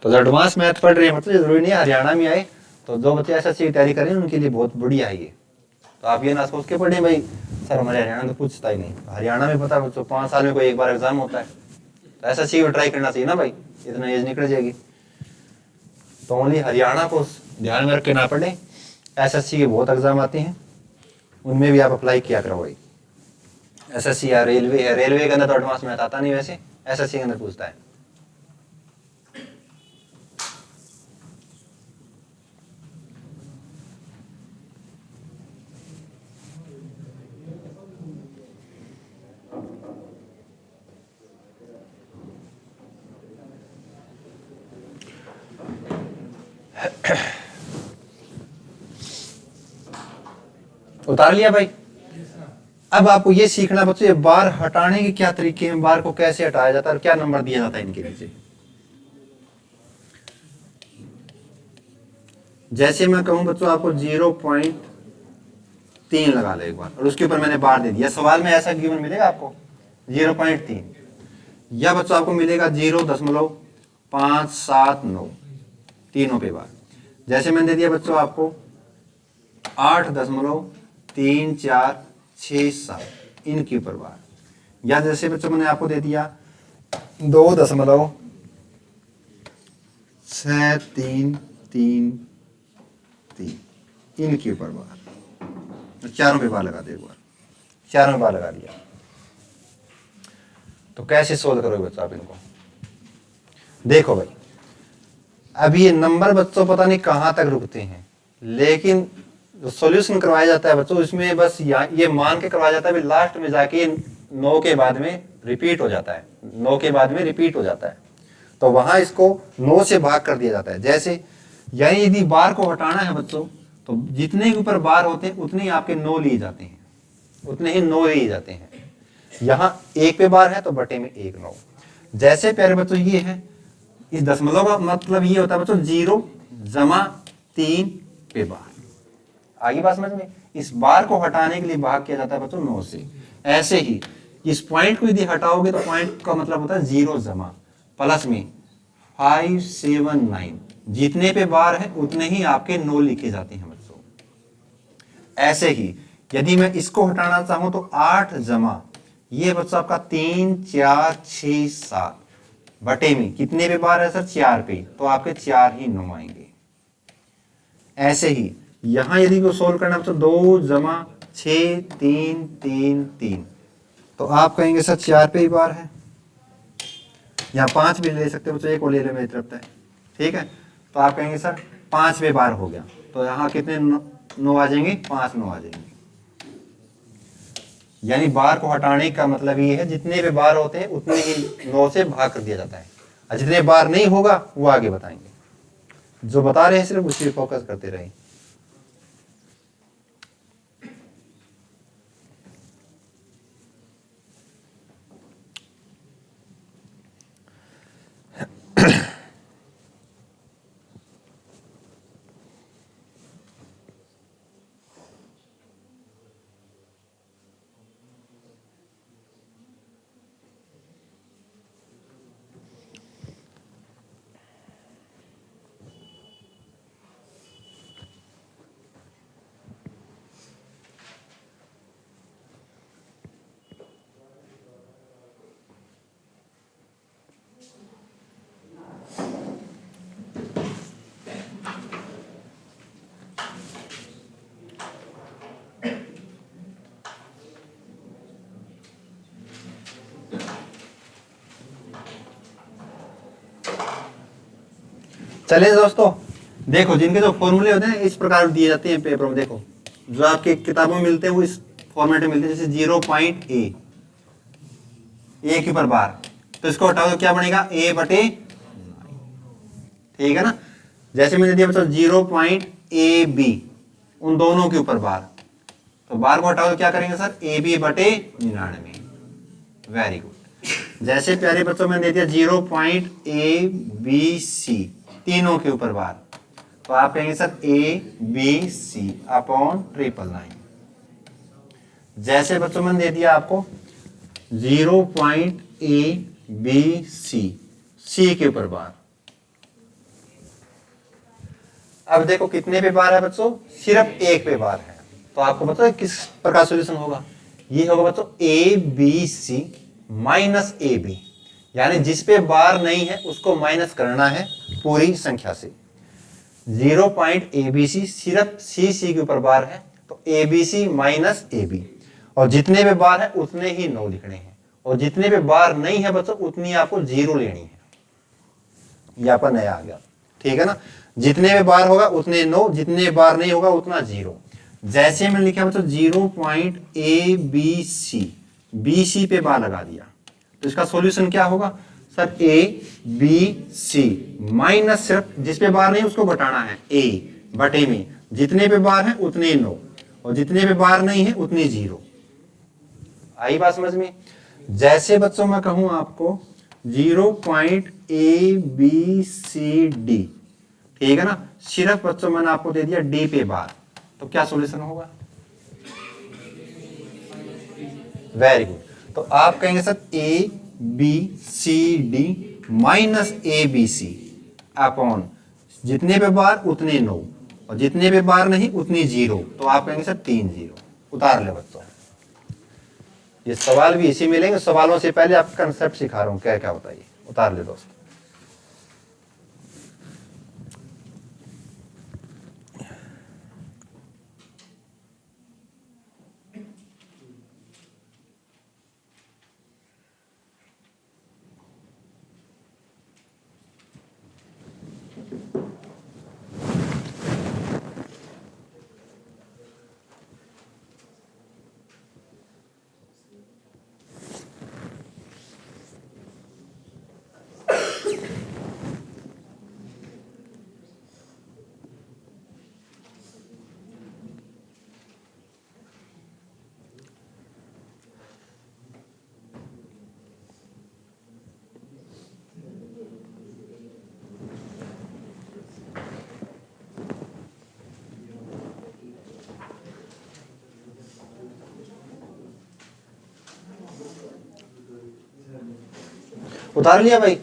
[SPEAKER 1] तो जो एडवांस मैथ पढ़ रहे हैं, मतलब जरूरी नहीं है हरियाणा में आए, तो जो बच्चे एसएससी की तैयारी करें उनके लिए बहुत बढ़िया है ये। तो आप ये ना सोच के पढ़े भाई सर हमारे हरियाणा में तो पूछता ही नहीं, हरियाणा में पता बच्चों 5 साल में कोई एक बार एग्जाम होता है, तो एसएससी को ट्राई करना चाहिए ना भाई, इतना एज निकल जाएगी। तो ओनली हरियाणा को ध्यान में रख के ना पढ़े, एसएससी के बहुत एग्जाम आते हैं, उनमें भी आप अप्लाई किया करो भाई। एसएससी या रेलवे है, रेलवे के अंदर तो एडवांस मैथ आता नहीं, वैसे एसएससी के अंदर पूछता है। उतार लिया भाई। अब आपको ये सीखना बच्चों, ये बार हटाने के क्या तरीके हैं, बार को कैसे हटाया जाता है और क्या नंबर दिया जाता है इनके नीचे। जैसे मैं कहूं बच्चों आपको 0.3 लगा ले एक बार, और उसके ऊपर मैंने बार दे दिया, सवाल में ऐसा गिवन मिलेगा आपको 0.3, या बच्चों आपको मिलेगा 0.579, तीनों पे बार। जैसे मैंने दे दिया बच्चों आपको 8.3467, इनके ऊपर बार, या जैसे बच्चों मैंने आपको दे दिया 2.6333, इनके ऊपर बार, तो चारों पे बार लगा दे एक बार, चारों में बार लगा दिया। तो कैसे सोल्व करोगे बच्चों आप इनको, देखो भाई अब ये नंबर बच्चों पता नहीं कहां तक रुकते हैं, लेकिन जो सॉल्यूशन करवाया जाता है बच्चों, इसमें बस ये मान के करवाया जाता है, लास्ट में जाके 9 के बाद में रिपीट हो जाता है, 9 के बाद में रिपीट हो जाता है, तो वहां इसको 9 से भाग कर दिया जाता है। जैसे यानी यदि बार को हटाना है बच्चों, तो जितने के ऊपर बार होते हैं उतने ही आपके 9 लिए जाते हैं, उतने ही 9 लिए जाते हैं। यहाँ 1 पे बार है तो बटे में 1 9। जैसे प्यारे बच्चों ये है, इस दशमलव का मतलब ये होता है बच्चों 0 जमा 3 पे बार। आगे बात समझ में, इस बार को हटाने के लिए भाग किया जाता है बच्चों 9 से। ऐसे ही इस पॉइंट को यदि हटाओगे तो पॉइंट का मतलब होता है 0 जमा प्लस में 5 7 9, जितने पे बार है उतने ही आपके 9 लिखे जाते हैं बच्चों। ऐसे ही यदि मैं इसको हटाना चाहूं तो 8 जमा ये बच्चों आपका 3 4 6 7 बटे में कितने पे बार है सर 4 पे, तो आपके 4 ही 9 आएंगे। ऐसे ही यहां यदि को सोल्व करना तो 2 जमा 6 3 3 3, तो आप कहेंगे सर 4 पे ही बार है। यहाँ 5 भी ले सकते हो तो एक और ले लो मेरी तरफ से, ठीक है। तो आप कहेंगे सर 5 पे बार हो गया, तो यहाँ कितने 9 आ जाएंगे, 5 9 आ जाएंगे। यानी बार को हटाने का मतलब ये है जितने पे बार होते हैं उतने ही 9 से भाग कर दिया जाता है, और जितने बार नहीं होगा वो आगे बताएंगे। जो बता रहे हैं सिर्फ उसी पे फोकस करते रहें। चलिए दोस्तों, देखो जिनके जो फॉर्मूले होते हैं इस प्रकार दिए जाते हैं पेपर में। देखो जो आपके किताबों में मिलते हैं वो इस फॉर्मेट में मिलते हैं, जैसे 0.a ए के ऊपर बार, तो इसको हटाओ तो क्या बनेगा a बटे, ठीक है ना। जैसे मैंने दिया बच्चों 0.ab, उन दोनों के ऊपर बार, तो बार को हटाओ तो क्या करेंगे सर ab बटे 99। Very good. जैसे प्यारे बच्चों मैंने दे दिया 0.abc, तीनों के ऊपर बार, तो आप कहेंगे सर ABC अपॉन 999। जैसे बच्चों मैंने दे दिया आपको 0.ABC, C के ऊपर बार। अब देखो कितने पे बार है बच्चों, सिर्फ 1 पे बार है, तो आपको पता है किस प्रकार सॉल्यूशन होगा। ये होगा बच्चों ABC माइनस AB, यानी जिस पे बार नहीं है उसको माइनस करना है पूरी संख्या से। 0.ABC सिर्फ C के ऊपर बार है, तो ABC माइनस AB, और जितने पे बार है उतने ही 9 लिखने हैं, और जितने पे बार नहीं है बच्चों उतनी आपको 0 लेनी है। ये आपका नया आ गया, ठीक है ना। जितने पे बार होगा उतने 9, जितने बार नहीं होगा उतना 0। जैसे मैंने लिखा बच्चों 0.ABC, BC पे बार लगा दिया, तो इसका सॉल्यूशन क्या होगा सर ABC माइनस सिर्फ जिस पे बार नहीं उसको घटाना है A बटे में जितने पे बार है उतने 9, और जितने पे बार नहीं है उतने 0। आई बात समझ में। जैसे बच्चों मैं कहूं आपको 0.ABCD, ठीक है ना, सिर्फ बच्चों मैंने आपको दे दिया D पे बार, तो क्या सॉल्यूशन होगा, वेरी गुड। तो आप कहेंगे sir ABCD minus ABC upon जितने पे बार उतने 9, और जितने पे बार नहीं उतनी 0, तो आप कहेंगे सर 3 0। उतार ले बच्चों, ये सवाल भी इसी में लेंगे, सवालों से पहले आप कंसेप्ट सिखा रहा हूं क्या क्या होता है। उतार ले दोस्तों। उतार लिया भाई?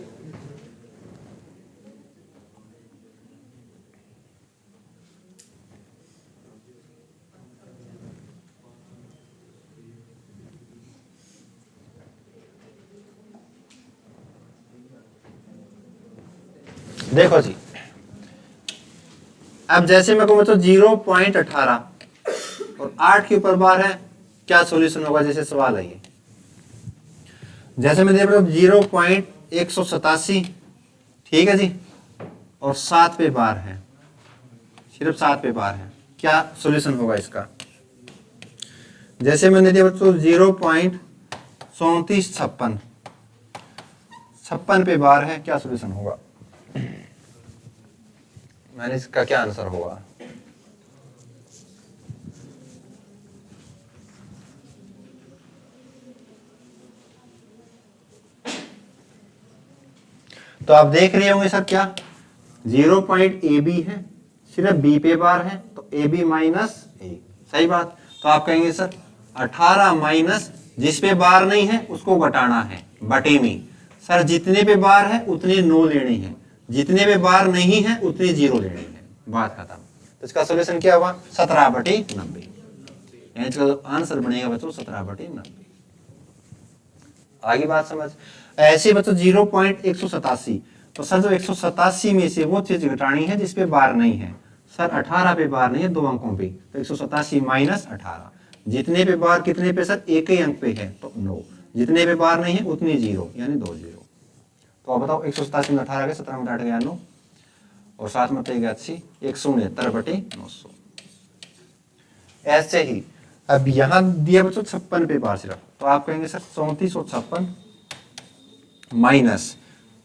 [SPEAKER 1] देखो जी, अब जैसे मैं कहूँ तो 0.18 और 8 के ऊपर बार है, क्या सॉल्यूशन होगा? जैसे सवाल है ये, जैसे मैं दे रहा हूं 0.187, ठीक है जी, और 7 पे बार है, सिर्फ 7 पे बार है, क्या सॉल्यूशन होगा इसका? जैसे मैंने दिया बच्चों 0.3456, 56 पे बार है, क्या सॉल्यूशन होगा? मैंने इसका क्या आंसर होगा? तो आप देख रहे होंगे सर, क्या 0.AB है, सिर्फ B पे बार है, तो AB माइनस ए, सही बात। तो आप कहेंगे सर 18 माइनस, जिस पे बार नहीं है उसको घटाना है, बटे में। सर जितने पे बार है उतने 9 लेने हैं, जितने पे बार नहीं है उतने 0 लेने हैं, बात खत्म। तो इसका सोल्यूशन क्या हुआ? 17/90, यानी इसका आंसर बनेगा बच्चों 17/90। आगे बात समझ। ऐसे बच्चों 0.187, तो सर जो 187 में से वो चीज घटानी है जिसपे बार नहीं है। सर 18 पे बार नहीं है, 2 अंकों पे, तो 187 माइनस 18। जितने पे बार कितने पे सर? एक ही अंक पे है, तो 9। जितने पे बार नहीं है उतनी 0, यानी 2 0। तो अब बताओ 187 में 18 के 17 में 8 गया 9, और 7 में 80, 169/900। ऐसे ही अब यहां दिया बच्चों 56 पे बार सिर्फ, तो आप कहेंगे सर 3456 माइनस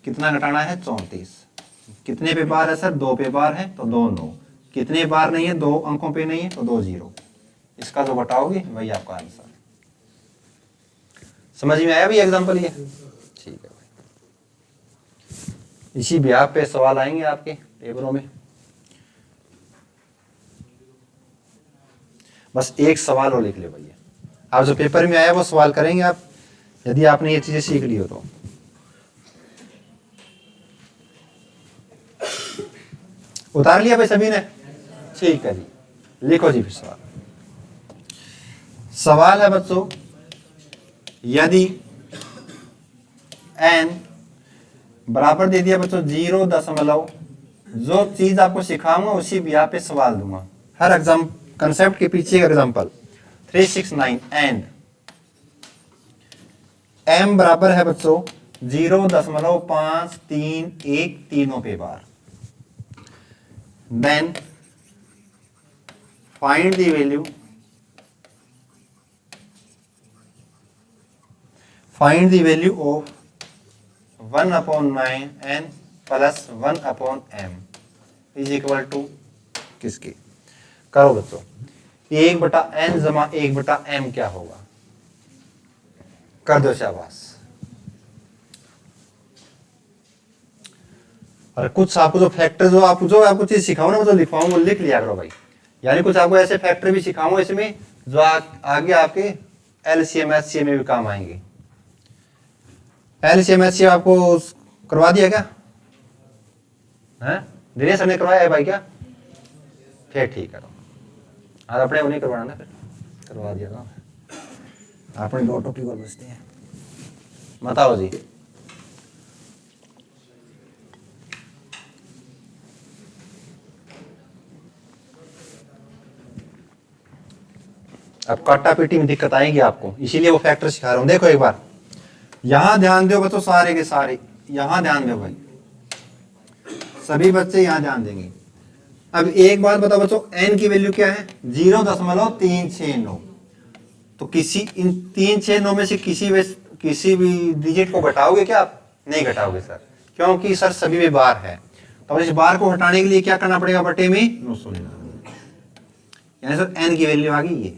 [SPEAKER 1] कितना घटाना है? 34। कितने पे बार है सर? 2 पे बार है, तो 2 9। कितने बार नहीं है? 2 अंकों पे नहीं है, तो 2 0। इसका जो घटाओगे वही आपका आंसर। समझ में आया भी एग्जांपल ये? ठीक है भाई, इसी ब्याह पे सवाल आएंगे आपके पेपरों में। बस एक सवाल और लिख ले भैया, आप जो पेपर में आया वो सवाल करेंगे आप, यदि आपने ये चीजें सीख ली हो तो। उतार लिया भाई सभी ने? ठीक है जी, लिखो जी फिर सवाल। सवाल है बच्चों, यदि n बराबर दे दिया बच्चों 0, जो चीज आपको सिखाऊंगा उसी ब्याह पे सवाल दूंगा। हर एग्जाम कंसेप्ट के पीछे एक एग्जांपल। 369 एंड m बराबर है बच्चों 0.531 तीनों पे बार। Then find the value of 1/9 n plus 1/m is equal to किसके? करो बच्चों, 1/n जमा 1/m क्या होगा? कर दो शाबाश। और कुछ आपको जो फैक्टर जो आपको चीज सिखाऊं ना, जो लिखवाऊं वो लिख लिया करो भाई। यानी कुछ आपको ऐसे फैक्टर भी सिखाऊं इसमें जो आगे आपके एलसीएम एचसीएम में भी काम आएंगे। एलसीएम एचसीएम आपको करवा दिया क्या? हैं? दिनेश ने करवाया है भाई क्या? फिर ठीक है, आज अपने उन्हें करवाना ना, फिर करवा दिया था आपने। 2 टॉपिक और बचते हैं, बताओ जी। अब काटा पीटी में दिक्कत आएगी आपको, इसीलिए वो फैक्टर सिखा रहा हूं। देखो एक बार यहां ध्यान दो बच्चों, सारे के सारे यहां ध्यान दो भाई, सभी बच्चे यहां ध्यान देंगे। अब एक बात बताओ बच्चों, n की वैल्यू क्या है? 0.369। तो किसी इन 369 में से किसी भी डिजिट को घटाओगे क्या आप? नहीं घटाओगे सर, क्योंकि सर सभी में बार है। तो इस बार को हटाने के लिए क्या करना पड़ेगा? बटे में 900 लेना, यानी सर n की वैल्यू आ गई ये।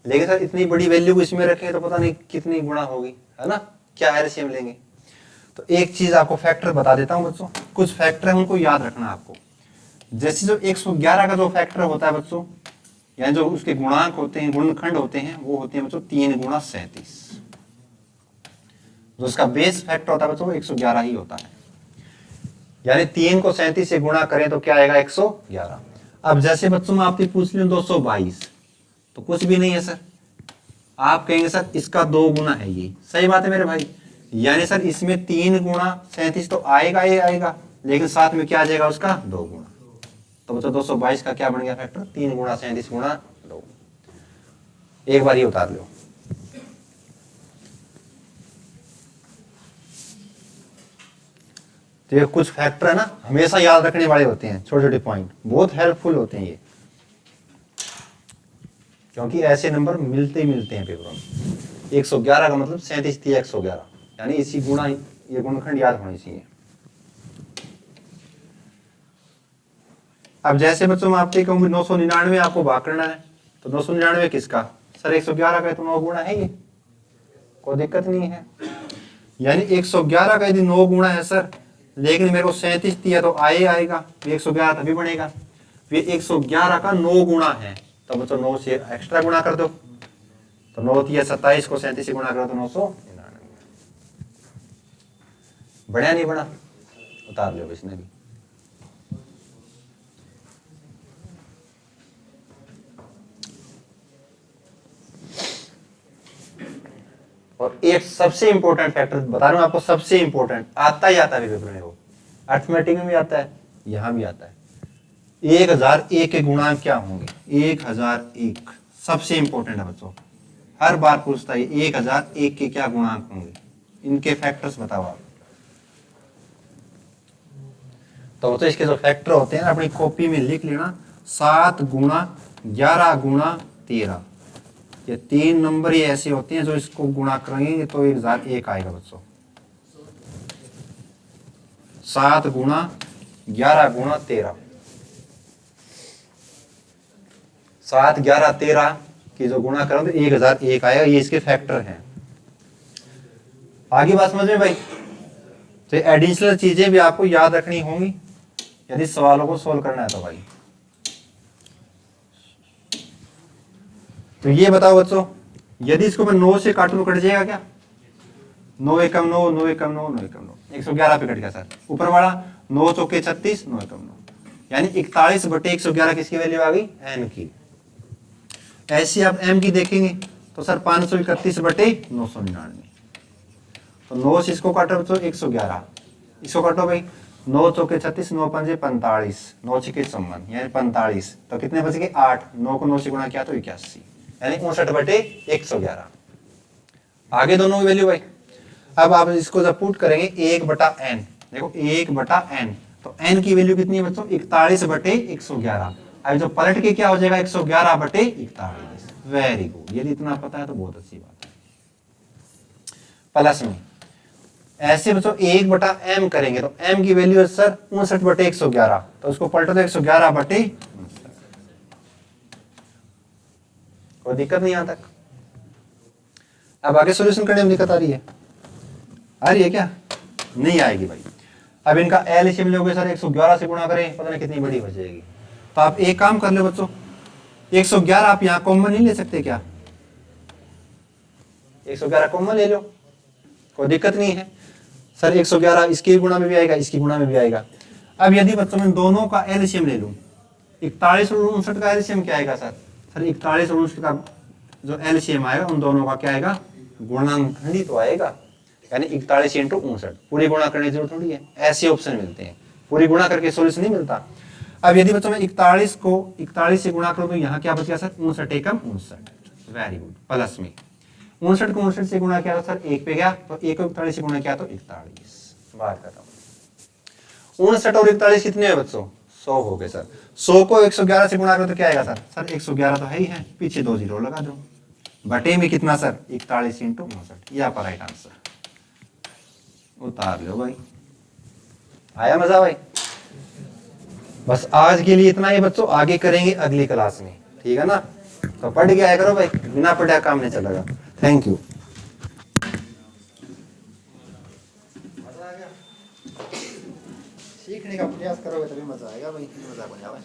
[SPEAKER 1] लेकिन सर इतनी बड़ी वैल्यू को इसमें रखें तो पता नहीं कितनी गुणा होगी, है ना? क्या एलसीएम लेंगे। तो एक चीज आपको फैक्टर बता देता हूं बच्चों, कुछ फैक्टर है उनको याद रखना आपको। जैसे जो 111 का जो फैक्टर होता है बच्चों, यानी जो उसके गुणांक होते हैं, गुणनखंड होते हैं, वो होते हैं बच्चों 3 × 37। जो उसका बेस फैक्टर होता है बच्चों वो 111 ही होता है। यानी 3 को 37 से गुणा करें तो क्या आएगा 111। अब जैसे बच्चों में आपने पूछ लिया 222 तो कुछ भी नहीं है सर, आप कहेंगे सर इसका 2 गुना है ये, सही बात है मेरे भाई। यानी सर इसमें 3 गुणा 37 तो आएगा ही आएगा, लेकिन साथ में क्या आ जाएगा उसका 2 गुना। तो बच्चों 222 का क्या बन गया फैक्टर 3 गुणा 37 गुणा 2। एक बार ये उतार लो। तो ये कुछ फैक्टर है ना हमेशा याद रखने वाले होते हैं, छोटे छोटे पॉइंट बहुत हेल्पफुल होते हैं ये, क्योंकि ऐसे नंबर मिलते ही मिलते हैं पेपरों में। 111 का मतलब 37 थी 111, यानी इसी गुणा ये गुणनखंड याद होनी चाहिए। अब जैसे बच्चों मैं आपसे कहूंगी 999 आपको भाग करना है, तो 999 किसका सर 111 का, तो 9 गुणा है ये, कोई दिक्कत नहीं है। यानी 111 का यदि 9 गुणा है सर, लेकिन मेरे को 37 दिया तो आएगा, 111 तभी बनेगा। फिर 111 का 9 गुणा है, तो बच्चों 9 से एक्स्ट्रा गुणा कर दो, तो 9 दिया 27 को 37 से गुणा करो तो 999। बढ़िया नहीं बना, उतार लो इसने भी। और एक सबसे इंपॉर्टेंट फैक्टर बता रहा हूं आपको, सबसे इंपॉर्टेंट आता ही आता है पेपर में, वो अर्थमेटिक में भी आता है यहां भी आता है। 1001 के गुणांक क्या होंगे, 1001 सबसे इंपॉर्टेंट है बच्चों, हर बार पूछता है 1001 के क्या गुणांक होंगे, इनके फैक्टर्स बताओ आप। तो इसके जो फैक्टर होते हैं अपनी कॉपी में लिख लेना, 7 गुणा 11 गुणा 13, ये 3 नंबर ही ऐसे होते हैं जो इसको गुणा करेंगे तो 1001 आएगा बच्चों। 7 गुणा 11 गुणा 13, 7 11 13 की जो गुणा करें तो 1001 आएगा, ये इसके फैक्टर हैं। आगे बात समझ में भाई। तो एडिशनल चीजें भी आपको याद रखनी होंगी यदि सवालों को सोल्व करना है तो भाई। तो ये बताओ बच्चों, यदि इसको मैं 9 से काटूं तो कट जाएगा क्या, 9 एकम 9 9 एकम 9 9 एकम 9, 111 पे कट गया सर। ऊपर वाला 9 चौके 36 9 एकम 9, यानी 41/111 किसकी वैल्यू आ गई एन की। ऐसी आप एम की देखेंगे तो सर 531/999, तो 9 से इसको काटो बच्चों 111, इसको काटो भाई 9 चौके 36 9 पंजे 45 9 छके 54 यानी 45, तो कितने बच गए 8, 9 को 9 से गुणा किया तो 81, यानी 59/111। आगे दोनों की वैल्यू भाई। अब आप इसको जब पुट करेंगे 1/n, देखो 1/n, तो n की वैल्यू कितनी है बच्चों 41/111। अब जो पलट के क्या हो जाएगा 111/41। वेरी गुड, यदि इतना पता है तो बहुत अच्छी बात है। प्लस में ऐसे बच्चों 1/m करेंगे तो m की वैल्यू है सर 59/111, तो उसको पलटो तो 111/, कोई दिक्कत नहीं यहां तक। अब आगे सॉल्यूशन करने में दिक्कत आ रही है क्या, नहीं आएगी भाई। अब इनका एलसीएम लोगे सर 111 से गुणा करें, पता नहीं कितनी बड़ी हो जाएगी। तो आप एक काम कर लो बच्चों, 111 आप यहां कॉमन नहीं ले सकते क्या, 111 कॉमन ले लो, कोई दिक्कत नहीं है सर। 111 इसकी गुणा में भी आएगा, इसकी गुणा में भी आएगा। अब यदि बच्चों में दोनों का एलसीएम ले लूं, 41 और 59 का एलसीएम क्या आएगा सर 41 और 59 का जो एलसीएम आएगा उन दोनों का क्या आएगा गुणनखंड ही तो आएगा, यानी 41 × 59। पूरी गुणा करने की जरूरत थोड़ी है, ऐसे ऑप्शन मिलते हैं, पूरी गुणा करके सॉल्यूशन नहीं मिलता। अब यदि बच्चों में 41 को 41 से गुणा करो तो यहाँ क्या बच गया सर 59 एकम 59। वेरी गुड, प्लस में 59 को 59 से गुणा किया तो सर 1 पे गया, तो 1 को 41 से गुणा किया तो 41। बात कर रहा हूँ 59 और 41 कितने हैं बच्चों 100 हो गए सर। 100 को 111 से गुणा करो तो क्या आएगा सर 111 तो है ही है, पीछे 2 जीरो लगा दो, बटे में कितना सर 41 × 59, यह पर राइट आंसर। उतार लो भाई, आया मजा भाई। बस आज के लिए इतना ही बच्चों, आगे करेंगे अगली क्लास में, ठीक है ना। तो पढ़ के आया करो भाई, बिना पढ़ा काम नहीं चलेगा। Thank you. मजा आ गया, सीखने का प्रयास करोगे तभी मजा आएगा भाई, मजा बन जाए।